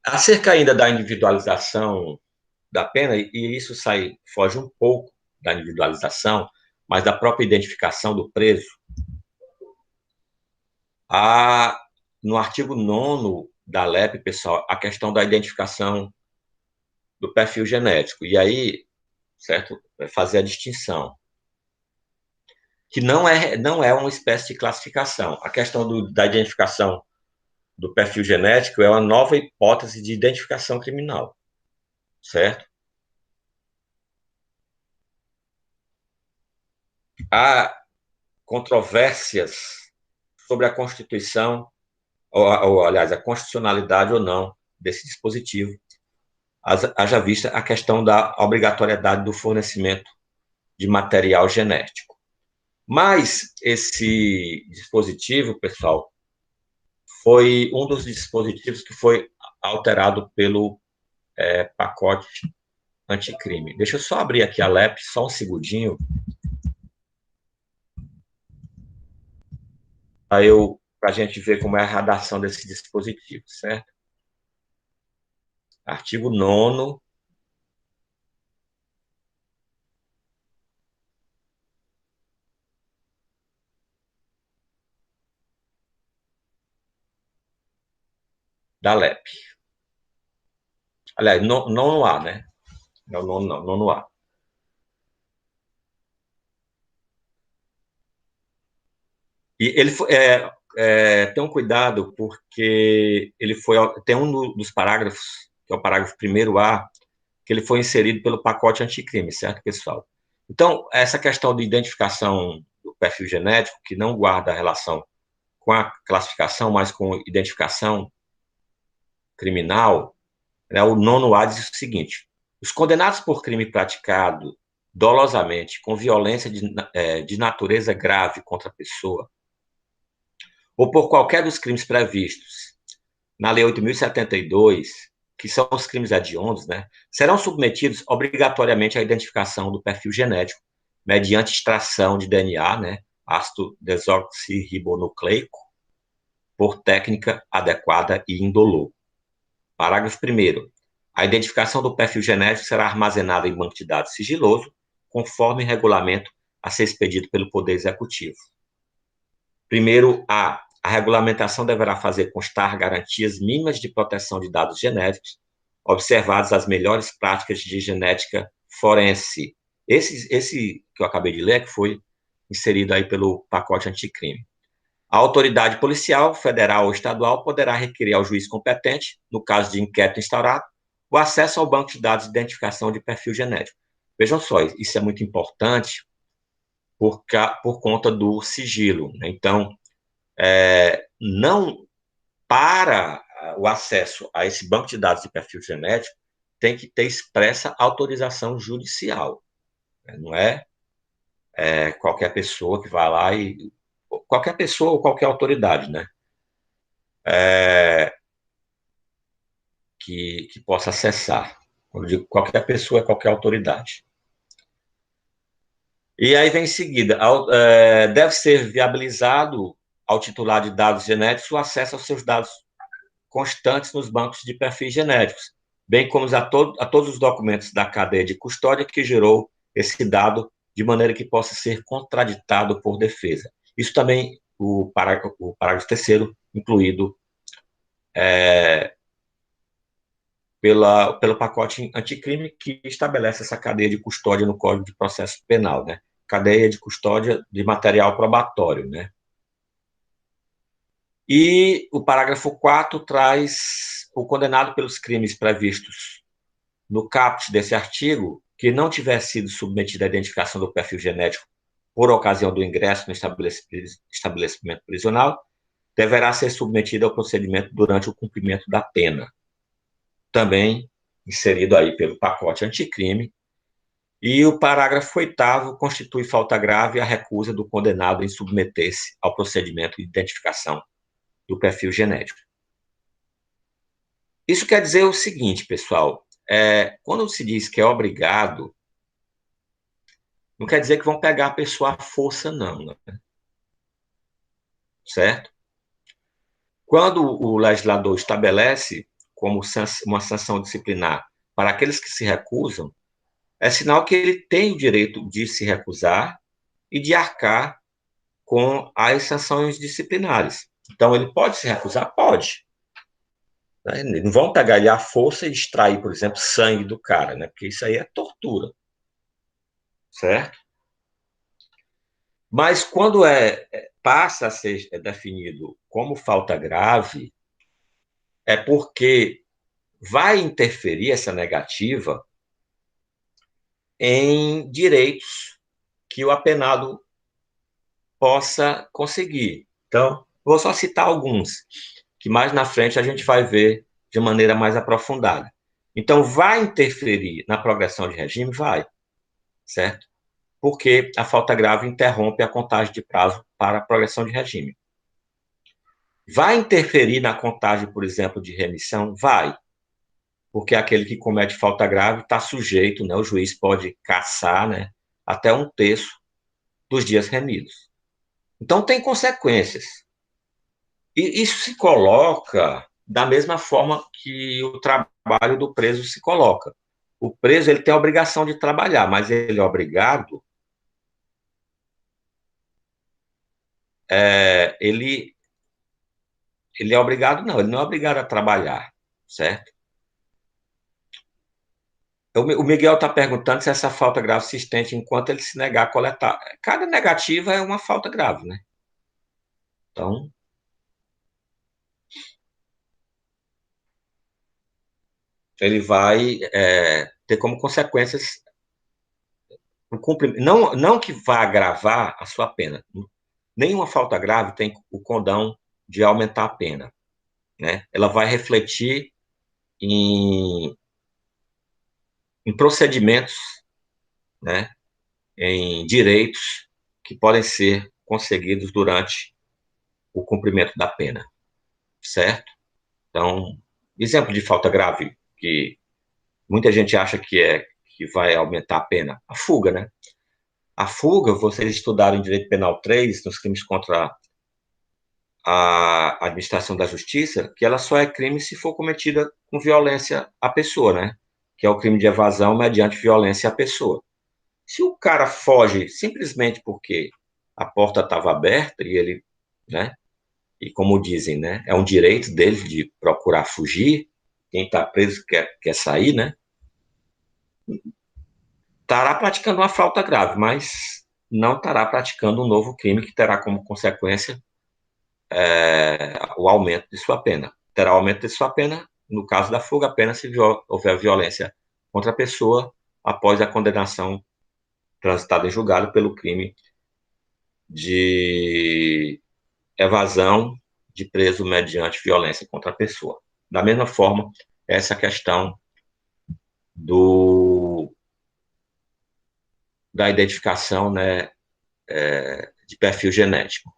Acerca ainda da individualização da pena, e isso foge um pouco da individualização, mas da própria identificação do preso, No artigo 9º da LEP, pessoal, a questão da identificação do perfil genético. E aí, certo? Vai fazer a distinção. Que não é uma espécie de classificação. A questão da identificação do perfil genético é uma nova hipótese de identificação criminal, certo? Há controvérsias sobre a Constituição, aliás, a constitucionalidade ou não desse dispositivo, haja vista a questão da obrigatoriedade do fornecimento de material genético. Mas esse dispositivo, pessoal, foi um dos dispositivos que foi alterado pelo pacote anticrime. Deixa eu só abrir aqui a LEP, só um segundinho, para a gente ver como é a redação desse dispositivo, certo? Artigo 9º da LEP. Aliás, nono A, né? Não, nono A. E ele tem um cuidado, porque tem um dos parágrafos, que é o parágrafo 1º A, que ele foi inserido pelo pacote anticrime, certo, pessoal? Então, essa questão de identificação do perfil genético, que não guarda relação com a classificação, mas com identificação criminal, né, o nono A diz o seguinte: os condenados por crime praticado dolosamente, com violência de natureza grave contra a pessoa, ou por qualquer dos crimes previstos na Lei 8.072, que são os crimes hediondos, né, serão submetidos obrigatoriamente à identificação do perfil genético, mediante extração de DNA, né, ácido desoxirribonucleico, por técnica adequada e indolor. Parágrafo 1º. A identificação do perfil genético será armazenada em banco de dados sigiloso, conforme regulamento a ser expedido pelo Poder Executivo. Primeiro A. A regulamentação deverá fazer constar garantias mínimas de proteção de dados genéticos, observadas as melhores práticas de genética forense. Esse que eu acabei de ler, que foi inserido aí pelo pacote anticrime. A autoridade policial, federal ou estadual, poderá requerer ao juiz competente, no caso de inquérito instaurado, o acesso ao banco de dados de identificação de perfil genético. Vejam só, isso é muito importante por conta do sigilo, né? Então, não para o acesso a esse banco de dados de perfil genético, tem que ter expressa autorização judicial. Não qualquer pessoa que vai lá e... Qualquer pessoa ou qualquer autoridade, né? Que possa acessar. Quando eu digo qualquer pessoa, é qualquer autoridade. E aí vem em seguida, deve ser viabilizado ao titular de dados genéticos o acesso aos seus dados constantes nos bancos de perfis genéticos, bem como a todos os documentos da cadeia de custódia que gerou esse dado, de maneira que possa ser contraditado por defesa. Isso também, o parágrafo 3º, incluído pelo pacote anticrime, que estabelece essa cadeia de custódia no Código de Processo Penal, né? Cadeia de custódia de material probatório, né? E o parágrafo 4º traz o condenado pelos crimes previstos no caput desse artigo, que não tiver sido submetido à identificação do perfil genético por ocasião do ingresso no estabelecimento prisional, deverá ser submetido ao procedimento durante o cumprimento da pena. Também inserido aí pelo pacote anticrime. E o parágrafo 8º constitui falta grave a recusa do condenado em submeter-se ao procedimento de identificação do perfil genético. Isso quer dizer o seguinte, pessoal, quando se diz que é obrigado, não quer dizer que vão pegar a pessoa à força, não, né? Certo? Quando o legislador estabelece como uma sanção disciplinar para aqueles que se recusam, é sinal que ele tem o direito de se recusar e de arcar com as sanções disciplinares. Então, ele pode se recusar? Pode. Né? Não vão pegar ele à força e extrair, por exemplo, sangue do cara, né? Porque isso aí é tortura, certo? Mas quando passa a ser definido como falta grave, é porque vai interferir essa negativa em direitos que o apenado possa conseguir. Então, vou só citar alguns, que mais na frente a gente vai ver de maneira mais aprofundada. Então, vai interferir na progressão de regime? Vai, certo? Porque a falta grave interrompe a contagem de prazo para a progressão de regime. Vai interferir na contagem, por exemplo, de remissão? Vai, porque aquele que comete falta grave está sujeito, né, o juiz pode cassar, né, até um terço dos dias remidos. Então, tem consequências. E isso se coloca da mesma forma que o trabalho do preso se coloca. O preso ele tem a obrigação de trabalhar, mas ele é obrigado, ele é obrigado, não, ele não é obrigado a trabalhar, certo? O Miguel está perguntando se essa falta grave se estende enquanto ele se negar a coletar. Cada negativa é uma falta grave, né? Então, ele vai ter como consequências o cumprimento. Não, não que vá agravar a sua pena. Nenhuma falta grave tem o condão de aumentar a pena, né? Ela vai refletir em, em procedimentos, né? Em direitos que podem ser conseguidos durante o cumprimento da pena, certo? Então, exemplo de falta grave que muita gente acha que vai aumentar a pena, a fuga, né? A fuga, vocês estudaram em Direito Penal 3 nos crimes contra a administração da justiça, que ela só é crime se for cometida com violência à pessoa, né? Que é o crime de evasão mediante violência à pessoa. Se o cara foge simplesmente porque a porta estava aberta e ele, né? E como dizem, né? É um direito dele de procurar fugir. Quem está preso quer sair, né? Estará praticando uma falta grave, mas não estará praticando um novo crime que terá como consequência o aumento de sua pena. Terá aumento de sua pena, no caso da fuga, apenas se houver violência contra a pessoa após a condenação transitada em julgado pelo crime de evasão de preso mediante violência contra a pessoa. Da mesma forma, essa questão do, da identificação, né, de perfil genético.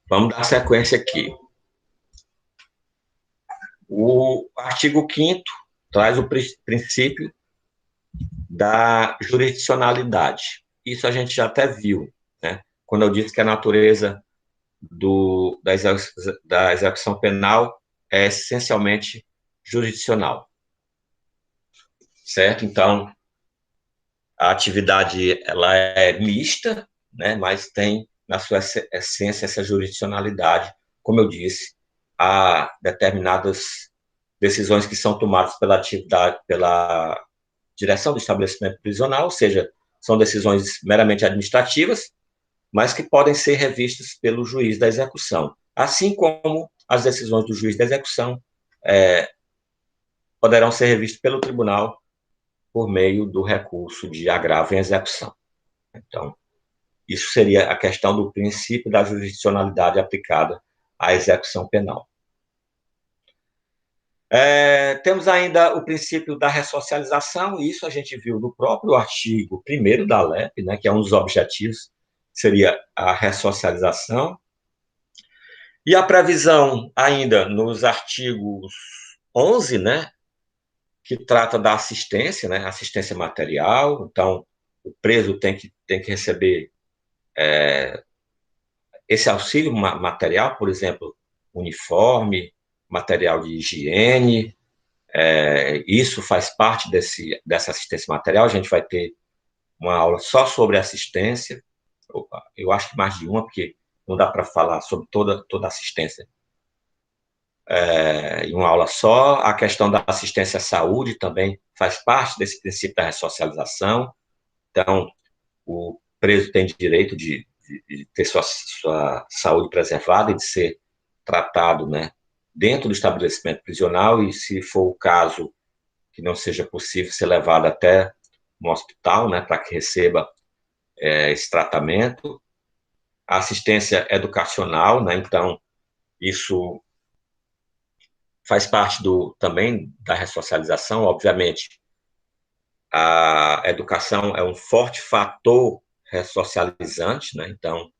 Vamos dar sequência aqui. O artigo 5º traz o princípio da jurisdicionalidade. Isso a gente já até viu, né? Quando eu disse que a natureza da execução penal é essencialmente jurisdicional, certo? Então, a atividade ela é mista, né? Mas tem na sua essência essa jurisdicionalidade. Como eu disse, há determinadas decisões que são tomadas pela atividade, pela direção do estabelecimento prisional, ou seja, são decisões meramente administrativas, mas que podem ser revistas pelo juiz da execução, assim como as decisões do juiz da execução poderão ser revistas pelo tribunal por meio do recurso de agravo em execução. Então, isso seria a questão do princípio da jurisdicionalidade aplicada à execução penal. Temos ainda o princípio da ressocialização, e isso a gente viu no próprio artigo 1º da LEP, né, que é um dos objetivos, seria a ressocialização. E a previsão ainda nos artigos 11, né, que trata da assistência, né, assistência material. Então, o preso tem que receber esse auxílio material, por exemplo, uniforme, material de higiene. Isso faz parte dessa assistência material. A gente vai ter uma aula só sobre assistência. Eu acho que mais de uma, porque não dá para falar sobre toda assistência em uma aula só. A questão da assistência à saúde também faz parte desse princípio da ressocialização. Então, o preso tem direito de ter sua saúde preservada e de ser tratado, né, dentro do estabelecimento prisional e, se for o caso, que não seja possível ser levado até um hospital, né, para que receba esse tratamento. A assistência educacional, né, então, isso faz parte também da ressocialização, obviamente. A educação é um forte fator ressocializante, né? Então,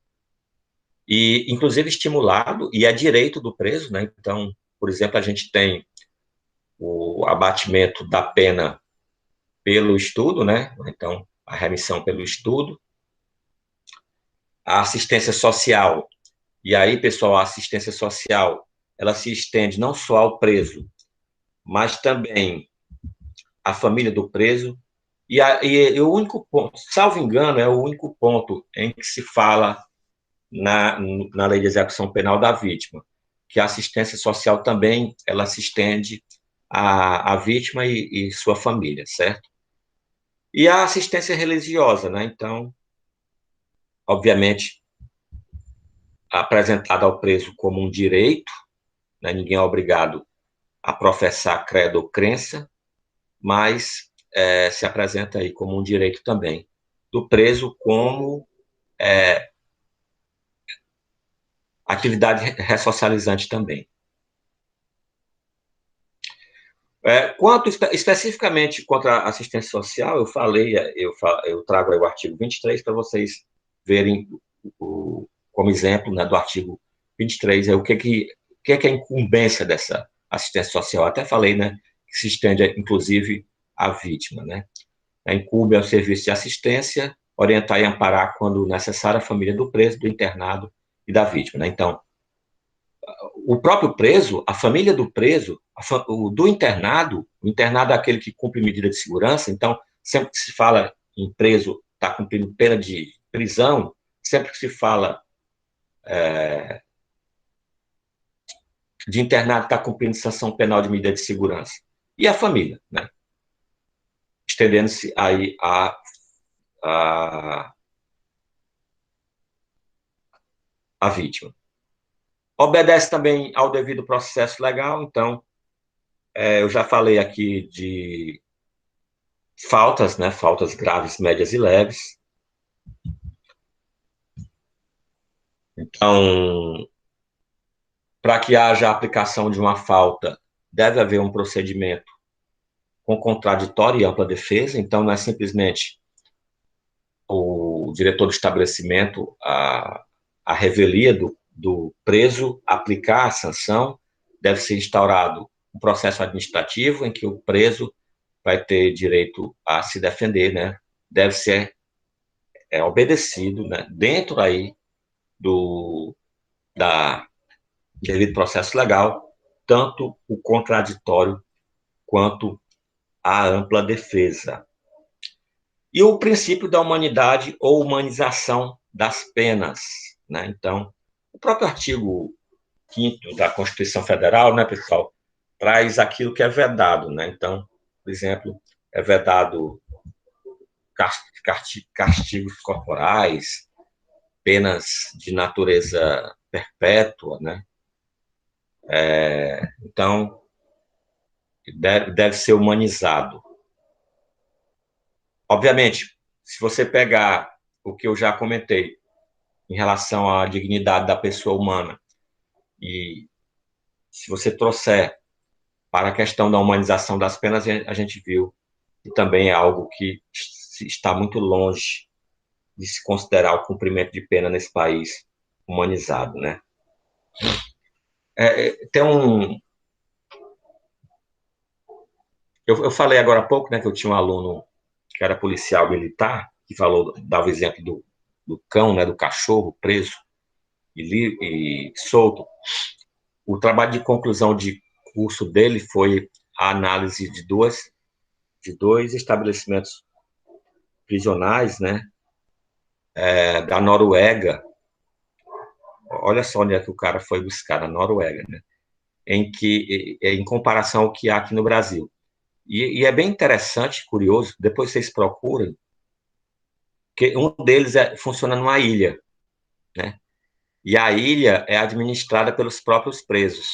e inclusive estimulado, e é direito do preso, né? Então, por exemplo, a gente tem o abatimento da pena pelo estudo, né? Então, a remissão pelo estudo, a assistência social. E aí, pessoal, a assistência social, ela se estende não só ao preso, mas também à família do preso. E o único ponto, salvo engano, é o único ponto em que se fala na lei de execução penal da vítima, que a assistência social também ela se estende à vítima e sua família, certo? E a assistência religiosa, né? Então, obviamente, apresentada ao preso como um direito, né? Ninguém é obrigado a professar credo ou crença, mas se apresenta aí como um direito também do preso, como atividade ressocializante também. Quanto especificamente contra a assistência social, eu falei, eu trago aí o artigo 23 para vocês verem como exemplo, né, do artigo 23, o que é a incumbência dessa assistência social. Eu até falei, né, que se estende, inclusive, à vítima, né? Incumbe ao serviço de assistência, orientar e amparar, quando necessário, a família do preso, do internado e da vítima, né? Então, o próprio preso, a família do preso, do internado, o internado é aquele que cumpre medida de segurança, então, sempre que se fala em preso está cumprindo pena de prisão, sempre que se fala de internado está cumprindo sanção penal de medida de segurança. E a família, né? Estendendo-se aí a, a vítima. Obedece também ao devido processo legal, então, eu já falei aqui de faltas, né? Faltas graves, médias e leves. Então, para que haja a aplicação de uma falta, deve haver um procedimento com contraditória e ampla defesa. Então, não é simplesmente o diretor do estabelecimento, a revelia do preso, aplicar a sanção. Deve ser instaurado um processo administrativo em que o preso vai ter direito a se defender, né? Deve ser obedecido, né? Dentro aí da devido processo legal, tanto o contraditório quanto a ampla defesa. E o princípio da humanidade ou humanização das penas, né? Então, o próprio artigo 5º da Constituição Federal, né, pessoal, traz aquilo que é vedado, né? Então, por exemplo, é vedado castigos corporais, penas de natureza perpétua, né? Então, deve ser humanizado. Obviamente, se você pegar o que eu já comentei em relação à dignidade da pessoa humana e se você trouxer para a questão da humanização das penas, a gente viu que também é algo que está muito longe de se considerar o cumprimento de pena nesse país humanizado, né? Tem eu falei agora há pouco, né, que eu tinha um aluno que era policial militar, que dava o exemplo do cão, né, do cachorro preso e solto. O trabalho de conclusão de curso dele foi a análise de dois estabelecimentos prisionais, né, da Noruega. Olha só onde é que o cara foi buscar, na Noruega, né, em comparação ao que há aqui no Brasil. E é bem interessante, curioso, depois vocês procurem, que um deles funciona numa ilha, né? E a ilha é administrada pelos próprios presos.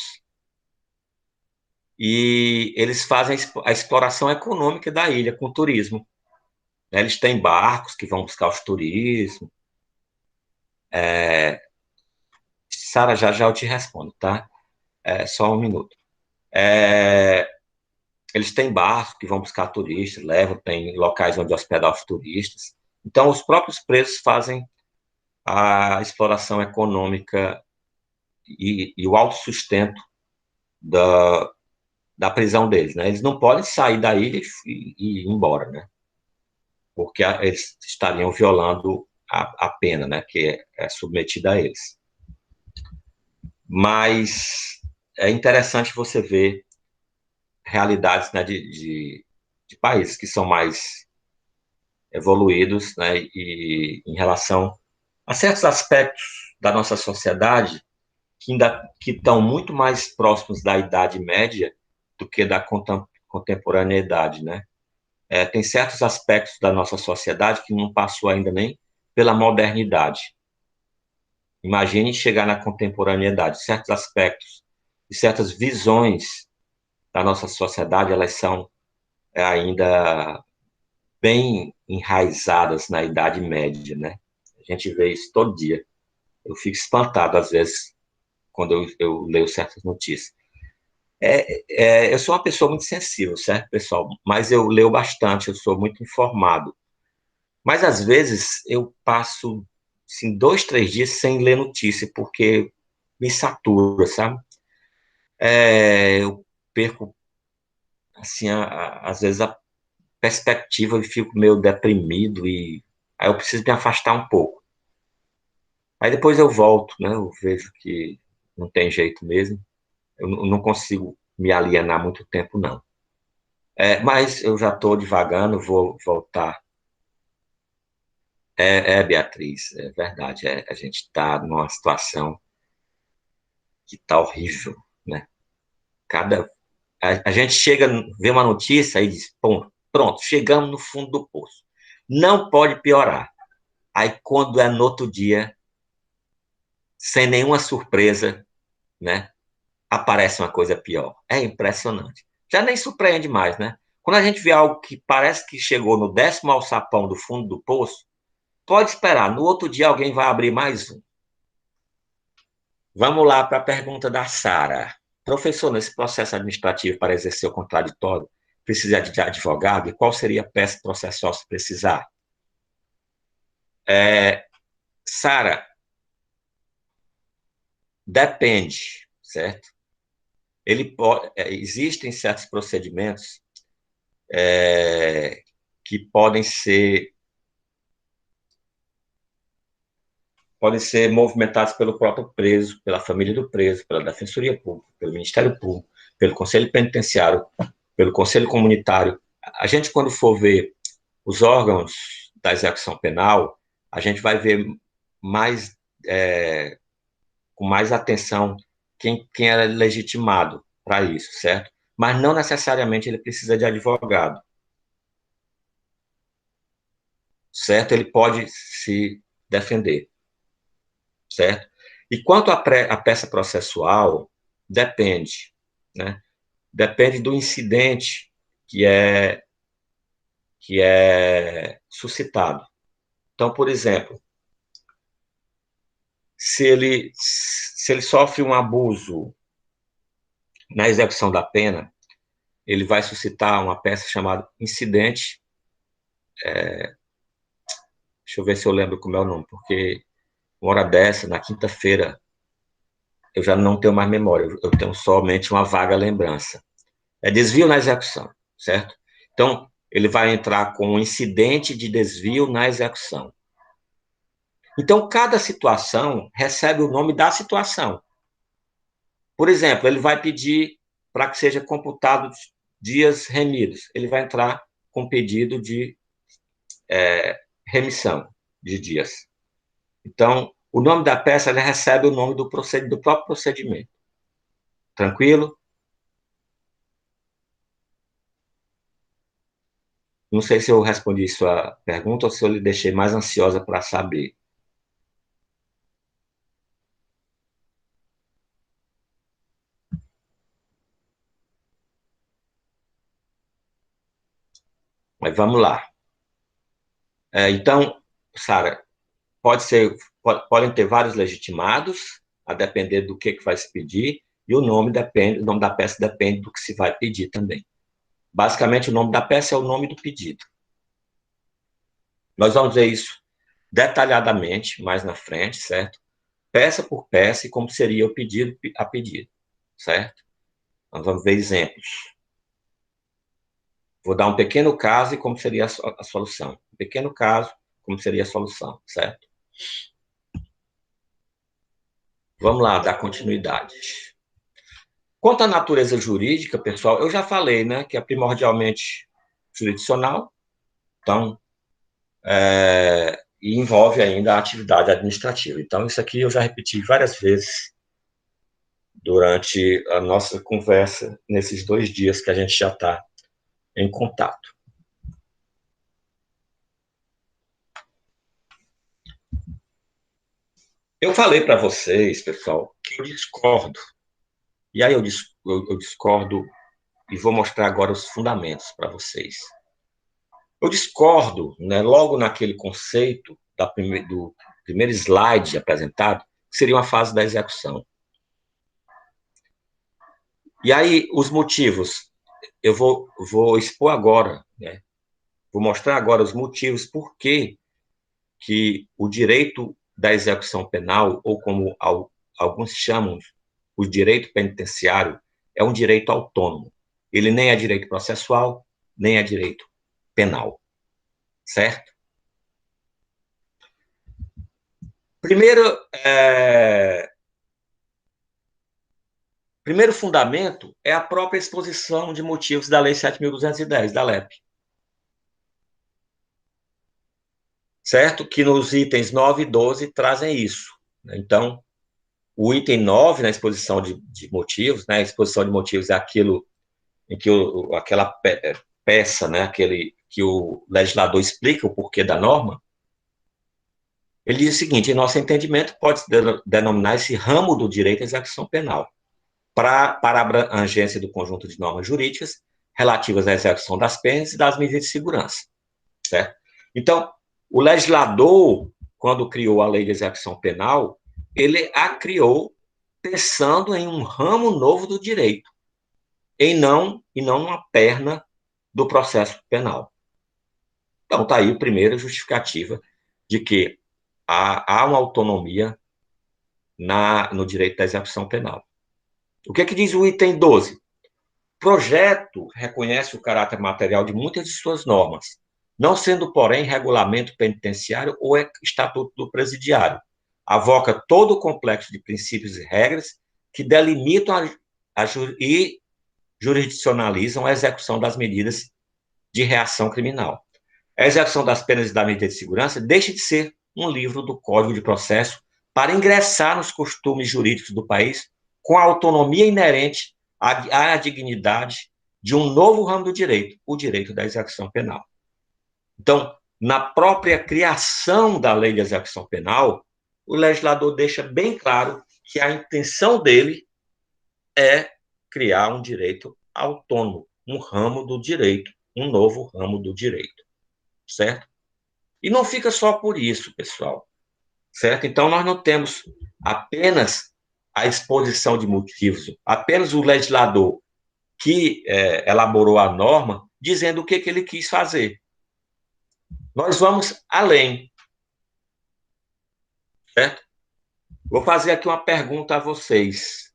E eles fazem a exploração econômica da ilha com turismo, né? Eles têm barcos que vão buscar os turismos. Sara, já já eu te respondo, tá? Só um minuto. É, eles têm barcos que vão buscar turistas, levam, tem locais onde hospedar os turistas. Então, os próprios presos fazem a exploração econômica e o autossustento da, da prisão deles, né? Eles não podem sair da ilha e ir embora, né? Porque eles estariam violando a pena, né? Que é submetida a eles. Mas é interessante você ver realidades, né, de países que são mais evoluídos, né? E em relação a certos aspectos da nossa sociedade que estão muito mais próximos da Idade Média do que da contemporaneidade, né? Tem certos aspectos da nossa sociedade que não passou ainda nem pela modernidade. Imagine chegar na contemporaneidade. Certos aspectos e certas visões da nossa sociedade, elas são ainda bem enraizadas na Idade Média, né? A gente vê isso todo dia. Eu fico espantado, às vezes, quando eu leio certas notícias. Eu sou uma pessoa muito sensível, certo, pessoal? Mas eu leio bastante, eu sou muito informado. Mas, às vezes, eu passo assim, 2, 3 dias sem ler notícia, porque me satura, sabe? Eu perco, assim, às vezes, a perspectiva e fico meio deprimido, e aí eu preciso me afastar um pouco. Aí depois eu volto, né? Eu vejo que não tem jeito mesmo. Eu não consigo me alienar muito tempo, não. Mas eu já estou devagando, vou voltar. Beatriz, é verdade. A gente está numa situação que está horrível, né? Cada, a gente chega, vê uma notícia e diz, pronto, chegamos no fundo do poço. Não pode piorar. Aí, quando é no outro dia, sem nenhuma surpresa, né? Aparece uma coisa pior. É impressionante. Já nem surpreende mais, né? Quando a gente vê algo que parece que chegou no 10º alçapão do fundo do poço, pode esperar, no outro dia alguém vai abrir mais um. Vamos lá para a pergunta da Sara. Professor, nesse processo administrativo para exercer o contraditório, precisa de advogado? E qual seria a peça processual se precisar? Sara, depende, certo? Existem certos procedimentos que podem ser movimentados pelo próprio preso, pela família do preso, pela Defensoria Pública, pelo Ministério Público, pelo Conselho Penitenciário, pelo Conselho Comunitário. A gente, quando for ver os órgãos da execução penal, a gente vai ver mais, com mais atenção quem é legitimado para isso, certo? Mas não necessariamente ele precisa de advogado, certo? Ele pode se defender, certo? E quanto à peça processual, depende, né? Depende do incidente que é suscitado. Então, por exemplo, se ele sofre um abuso na execução da pena, ele vai suscitar uma peça chamada incidente. Deixa eu ver se eu lembro como é o nome, porque uma hora dessa, na quinta-feira, eu já não tenho mais memória, eu tenho somente uma vaga lembrança. É desvio na execução, certo? Então, ele vai entrar com um incidente de desvio na execução. Então, cada situação recebe o nome da situação. Por exemplo, ele vai pedir para que seja computado dias remidos. Ele vai entrar com pedido de remissão de dias. Então, o nome da peça ela recebe o nome do próprio procedimento. Tranquilo? Não sei se eu respondi sua pergunta ou se eu lhe deixei mais ansiosa para saber. Mas vamos lá. Então, Sara, podem ter vários legitimados, a depender do que vai se pedir, e o nome da peça depende do que se vai pedir também. Basicamente, o nome da peça é o nome do pedido. Nós vamos ver isso detalhadamente mais na frente, certo? Peça por peça e como seria o pedido a pedido, certo? Nós vamos ver exemplos. Vou dar um pequeno caso e como seria a solução. Um pequeno caso, como seria a solução, certo? Vamos lá, dar continuidade. Quanto à natureza jurídica, pessoal, eu já falei, né, que é primordialmente jurisdicional, então, e envolve ainda a atividade administrativa. Então, isso aqui eu já repeti várias vezes durante a nossa conversa, nesses 2 dias que a gente já está em contato. Eu falei para vocês, pessoal, que eu discordo. E aí eu discordo e vou mostrar agora os fundamentos para vocês. Eu discordo, né, logo naquele conceito do primeiro slide apresentado, que seria uma fase da execução. E aí, os motivos, eu vou expor agora, né? Vou mostrar agora os motivos por que o direito da execução penal, ou como alguns chamam, o direito penitenciário, é um direito autônomo. Ele nem é direito processual, nem é direito penal. Certo? Primeiro fundamento é a própria exposição de motivos da Lei 7.210, da LEP. Certo? Que nos itens 9 e 12 trazem isso. Então, o item 9, na exposição de motivos, né? A exposição de motivos é aquilo em que aquela peça, né? Que o legislador explica o porquê da norma. Ele diz o seguinte: em nosso entendimento, pode-se denominar esse ramo do direito à execução penal, para a abrangência do conjunto de normas jurídicas relativas à execução das penas e das medidas de segurança. Certo? Então, o legislador, quando criou a lei de execução penal, ele a criou pensando em um ramo novo do direito, e não uma perna do processo penal. Então, está aí a primeira justificativa de que há uma autonomia no direito da execução penal. O que é que diz o item 12? O projeto reconhece o caráter material de muitas de suas normas, não sendo, porém, regulamento penitenciário ou estatuto do presidiário. Avoca todo o complexo de princípios e regras que delimitam e jurisdicionalizam a execução das medidas de reação criminal. A execução das penas e da medida de segurança deixa de ser um livro do Código de Processo para ingressar nos costumes jurídicos do país com a autonomia inerente à dignidade de um novo ramo do direito, o direito da execução penal. Então, na própria criação da lei de execução penal, o legislador deixa bem claro que a intenção dele é criar um direito autônomo, um ramo do direito, um novo ramo do direito, certo? E não fica só por isso, pessoal, certo? Então, nós não temos apenas a exposição de motivos, apenas o legislador que elaborou a norma dizendo o que ele quis fazer. Nós vamos além, certo? Vou fazer aqui uma pergunta a vocês.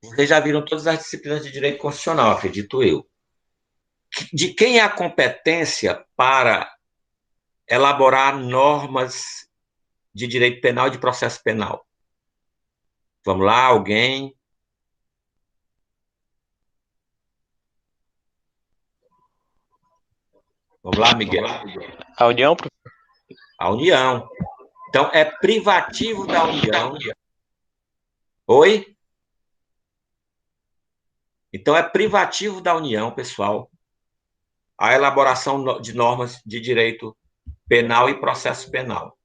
Vocês já viram todas as disciplinas de direito constitucional, acredito eu. De quem é a competência para elaborar normas de direito penal e de processo penal? Vamos lá, alguém? Vamos lá, Miguel. A União? A União. Então, é privativo da União. Oi? Então, é privativo da União, pessoal, a elaboração de normas de direito penal e processo penal.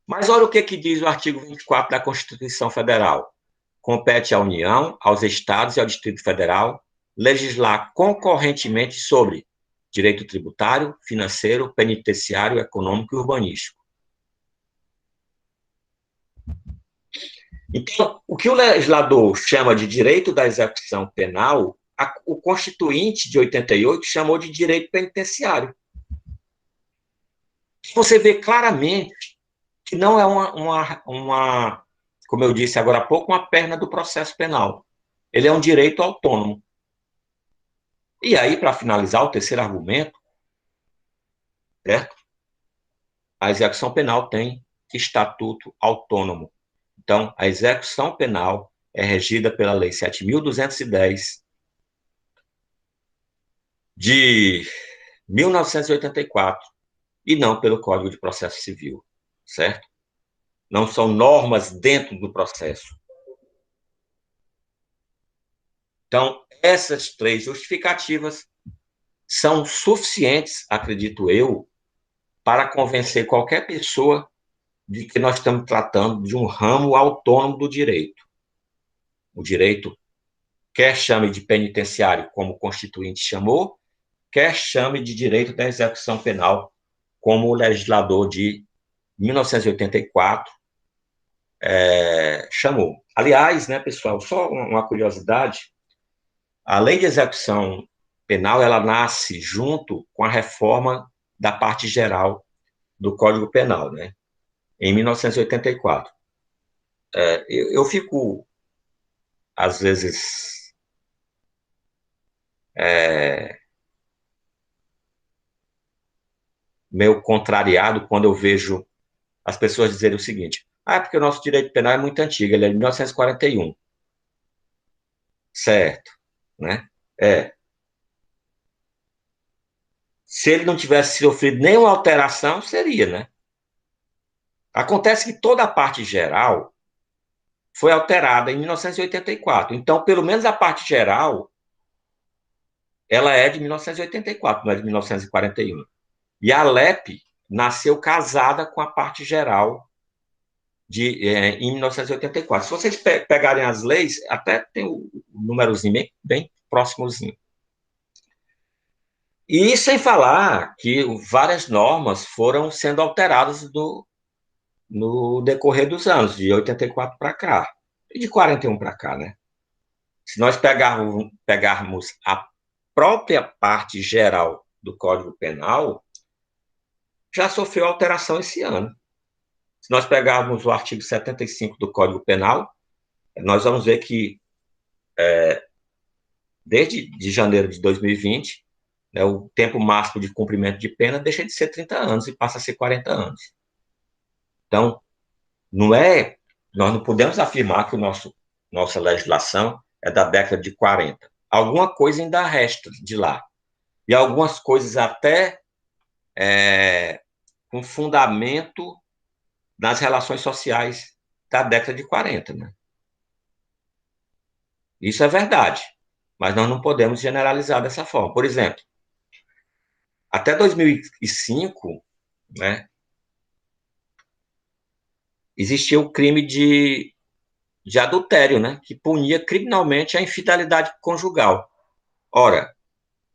Mas olha o que diz o artigo 24 da Constituição Federal. Compete à União, aos Estados e ao Distrito Federal legislar concorrentemente sobre direito tributário, financeiro, penitenciário, econômico e urbanístico. Então, o que o legislador chama de direito da execução penal, o Constituinte de 88 chamou de direito penitenciário. Você vê claramente que não é como eu disse agora há pouco, uma perna do processo penal. Ele é um direito autônomo. E aí, para finalizar, o terceiro argumento, certo? A execução penal tem estatuto autônomo. Então, a execução penal é regida pela Lei 7.210 de 1984 e não pelo Código de Processo Civil, certo? Não são normas dentro do processo. Então, essas três justificativas são suficientes, acredito eu, para convencer qualquer pessoa de que nós estamos tratando de um ramo autônomo do direito. O direito, quer chame de penitenciário, como o Constituinte chamou, quer chame de direito da execução penal, como o legislador de 1984 chamou. Aliás, né, pessoal, só uma curiosidade, a lei de execução penal, ela nasce junto com a reforma da parte geral do Código Penal, né, em 1984. Eu fico, às vezes, meio contrariado quando eu vejo as pessoas dizerem o seguinte: porque o nosso direito penal é muito antigo, ele é de 1941. Certo, né? Se ele não tivesse sofrido nenhuma alteração, seria, né? Acontece que toda a parte geral foi alterada em 1984. Então, pelo menos a parte geral, ela é de 1984, não é de 1941. E a LEP nasceu casada com a parte geral em 1984. Se vocês pegarem as leis, até tem o númerozinho bem próximozinho. E sem falar que várias normas foram sendo alteradas no decorrer dos anos, de 84 para cá, e de 41 para cá, né? Se nós pegarmos a própria parte geral do Código Penal, já sofreu alteração esse ano. Se nós pegarmos o artigo 75 do Código Penal, nós vamos ver que, desde de janeiro de 2020, né, o tempo máximo de cumprimento de pena deixa de ser 30 anos e passa a ser 40 anos. Então, nós não podemos afirmar que nossa legislação é da década de 40. Alguma coisa ainda resta de lá. E algumas coisas até com fundamento nas relações sociais da década de 40. Né? Isso é verdade, mas nós não podemos generalizar dessa forma. Por exemplo, até 2005, né, existia o crime de adultério, né, que punia criminalmente a infidelidade conjugal. Ora,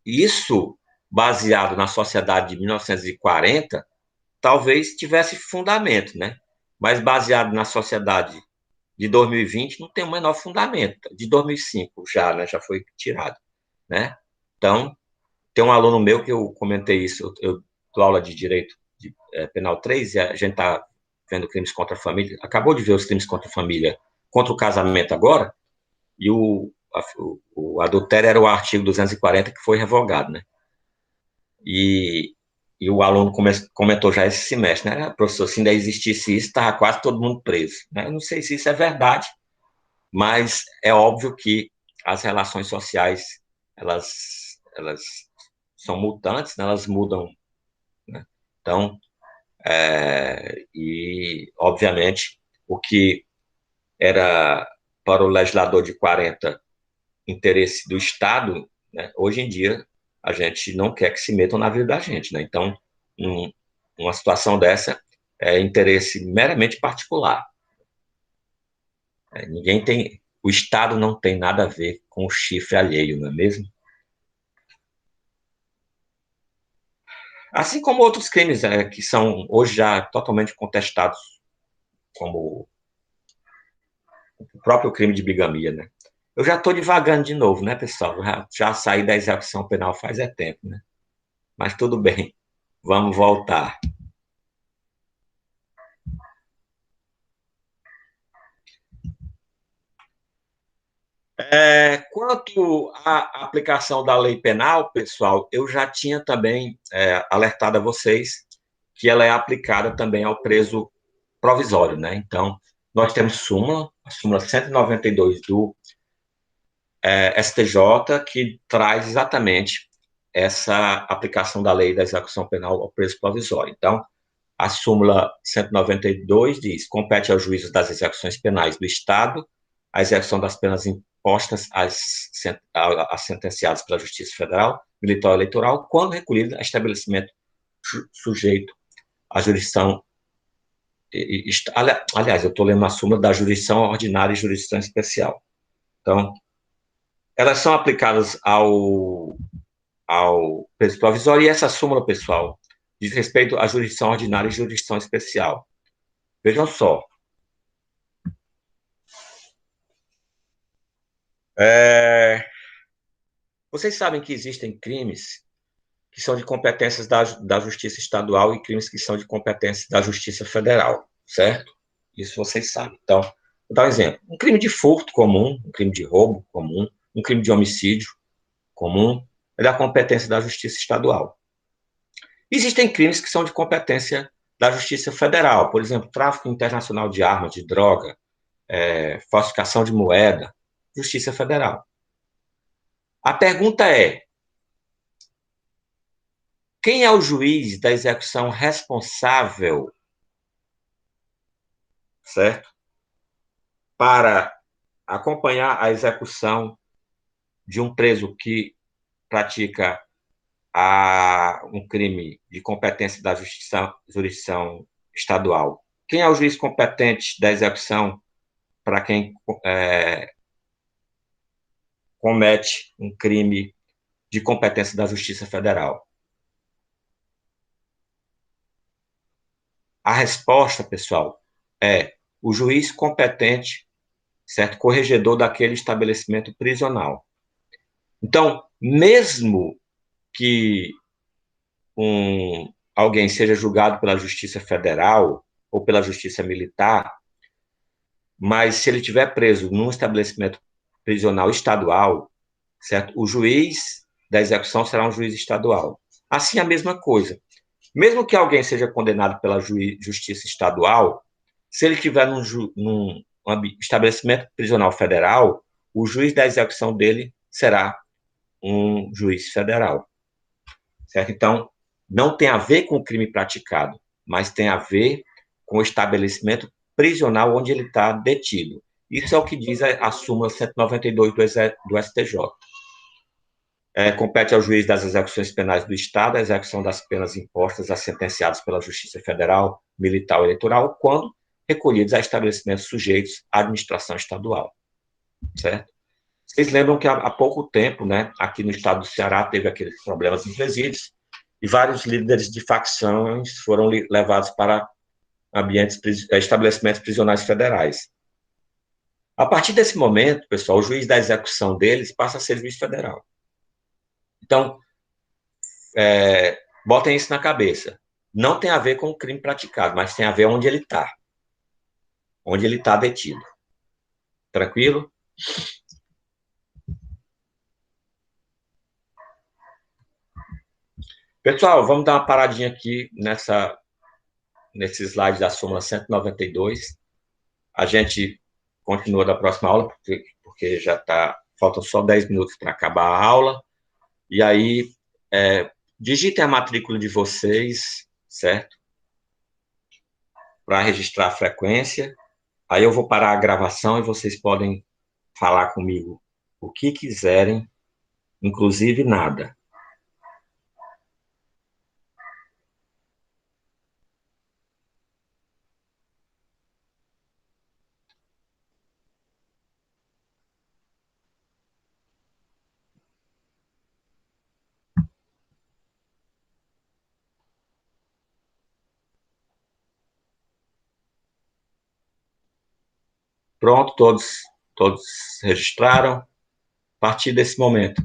isso, baseado na sociedade de 1940, talvez tivesse fundamento, né? Mas baseado na sociedade de 2020, não tem o menor fundamento. De 2005 já, né? Já foi tirado, né? Então, tem um aluno meu que eu comentei isso, eu dou aula de Direito Penal 3 e a gente está vendo crimes contra a família, acabou de ver os crimes contra a família, contra o casamento agora, e o adultério era o artigo 240 que foi revogado, né? E o aluno comentou já esse semestre, né? Professor, se ainda existisse isso, estava quase todo mundo preso. Né? Eu não sei se isso é verdade, mas é óbvio que as relações sociais, elas são mutantes, né, elas mudam, né? Então, e, obviamente, o que era para o legislador de 40 interesse do Estado, né, hoje em dia a gente não quer que se metam na vida da gente, né? Então, um, uma situação dessa é interesse meramente particular. Ninguém tem, o Estado não tem nada a ver com o chifre alheio, não é mesmo? Assim como outros crimes que são hoje já totalmente contestados, como o próprio crime de bigamia, né? Eu já estou divagando de novo, né, pessoal? Já saí da execução penal faz tempo, né? Mas tudo bem, vamos voltar. Quanto à aplicação da lei penal, pessoal, eu já tinha também alertado a vocês que ela é aplicada também ao preso provisório, né? Então, nós temos a súmula 192 do STJ, que traz exatamente essa aplicação da lei da execução penal ao preso provisório. Então, a súmula 192 diz: compete aos juízes das execuções penais do Estado a execução das penas impostas às sentenciados pela Justiça Federal, Militar ou Eleitoral, quando recolhido a estabelecimento sujeito à jurisdição. Aliás, eu estou lendo a súmula da jurisdição ordinária e jurisdição especial. Então, elas são aplicadas ao preso provisório, e essa súmula, pessoal, diz respeito à jurisdição ordinária e jurisdição especial. Vejam só. Vocês sabem que existem crimes que são de competências da Justiça Estadual e crimes que são de competência da Justiça Federal, certo? Isso vocês sabem. Então, vou dar um exemplo. Um crime de furto comum, um crime de roubo comum, um crime de homicídio comum, é da competência da Justiça Estadual. Existem crimes que são de competência da Justiça Federal, por exemplo, tráfico internacional de armas, de droga, falsificação de moeda, Justiça Federal. A pergunta é: quem é o juiz da execução responsável, certo, para acompanhar a execução de um preso que pratica um crime de competência da jurisdição estadual? Quem é o juiz competente da execução para quem comete um crime de competência da Justiça Federal? A resposta, pessoal, é o juiz competente, certo, corregedor daquele estabelecimento prisional. Então, mesmo que alguém seja julgado pela Justiça Federal ou pela Justiça Militar, mas se ele estiver preso num estabelecimento prisional estadual, certo, o juiz da execução será um juiz estadual. Assim, a mesma coisa. Mesmo que alguém seja condenado pela Justiça Estadual, se ele estiver num estabelecimento prisional federal, o juiz da execução dele será um juiz federal. Certo? Então, não tem a ver com o crime praticado, mas tem a ver com o estabelecimento prisional onde ele está detido. Isso é o que diz a súmula 192 do STJ. Compete ao juiz das execuções penais do Estado a execução das penas impostas a sentenciados pela Justiça Federal, Militar ou Eleitoral, quando recolhidos a estabelecimentos sujeitos à administração estadual. Certo? Vocês lembram que há pouco tempo, né, aqui no estado do Ceará, teve aqueles problemas em presídios, e vários líderes de facções foram levados para estabelecimentos prisionais federais. A partir desse momento, pessoal, o juiz da execução deles passa a ser juiz federal. Então, botem isso na cabeça. Não tem a ver com o crime praticado, mas tem a ver onde ele está detido. Tranquilo? Pessoal, vamos dar uma paradinha aqui nesse slide da súmula 192. A gente continua da próxima aula, porque já faltam só 10 minutos para acabar a aula. E aí, digitem a matrícula de vocês, certo? Para registrar a frequência. Aí eu vou parar a gravação e vocês podem falar comigo o que quiserem, inclusive nada. Pronto, todos registraram. A partir desse momento.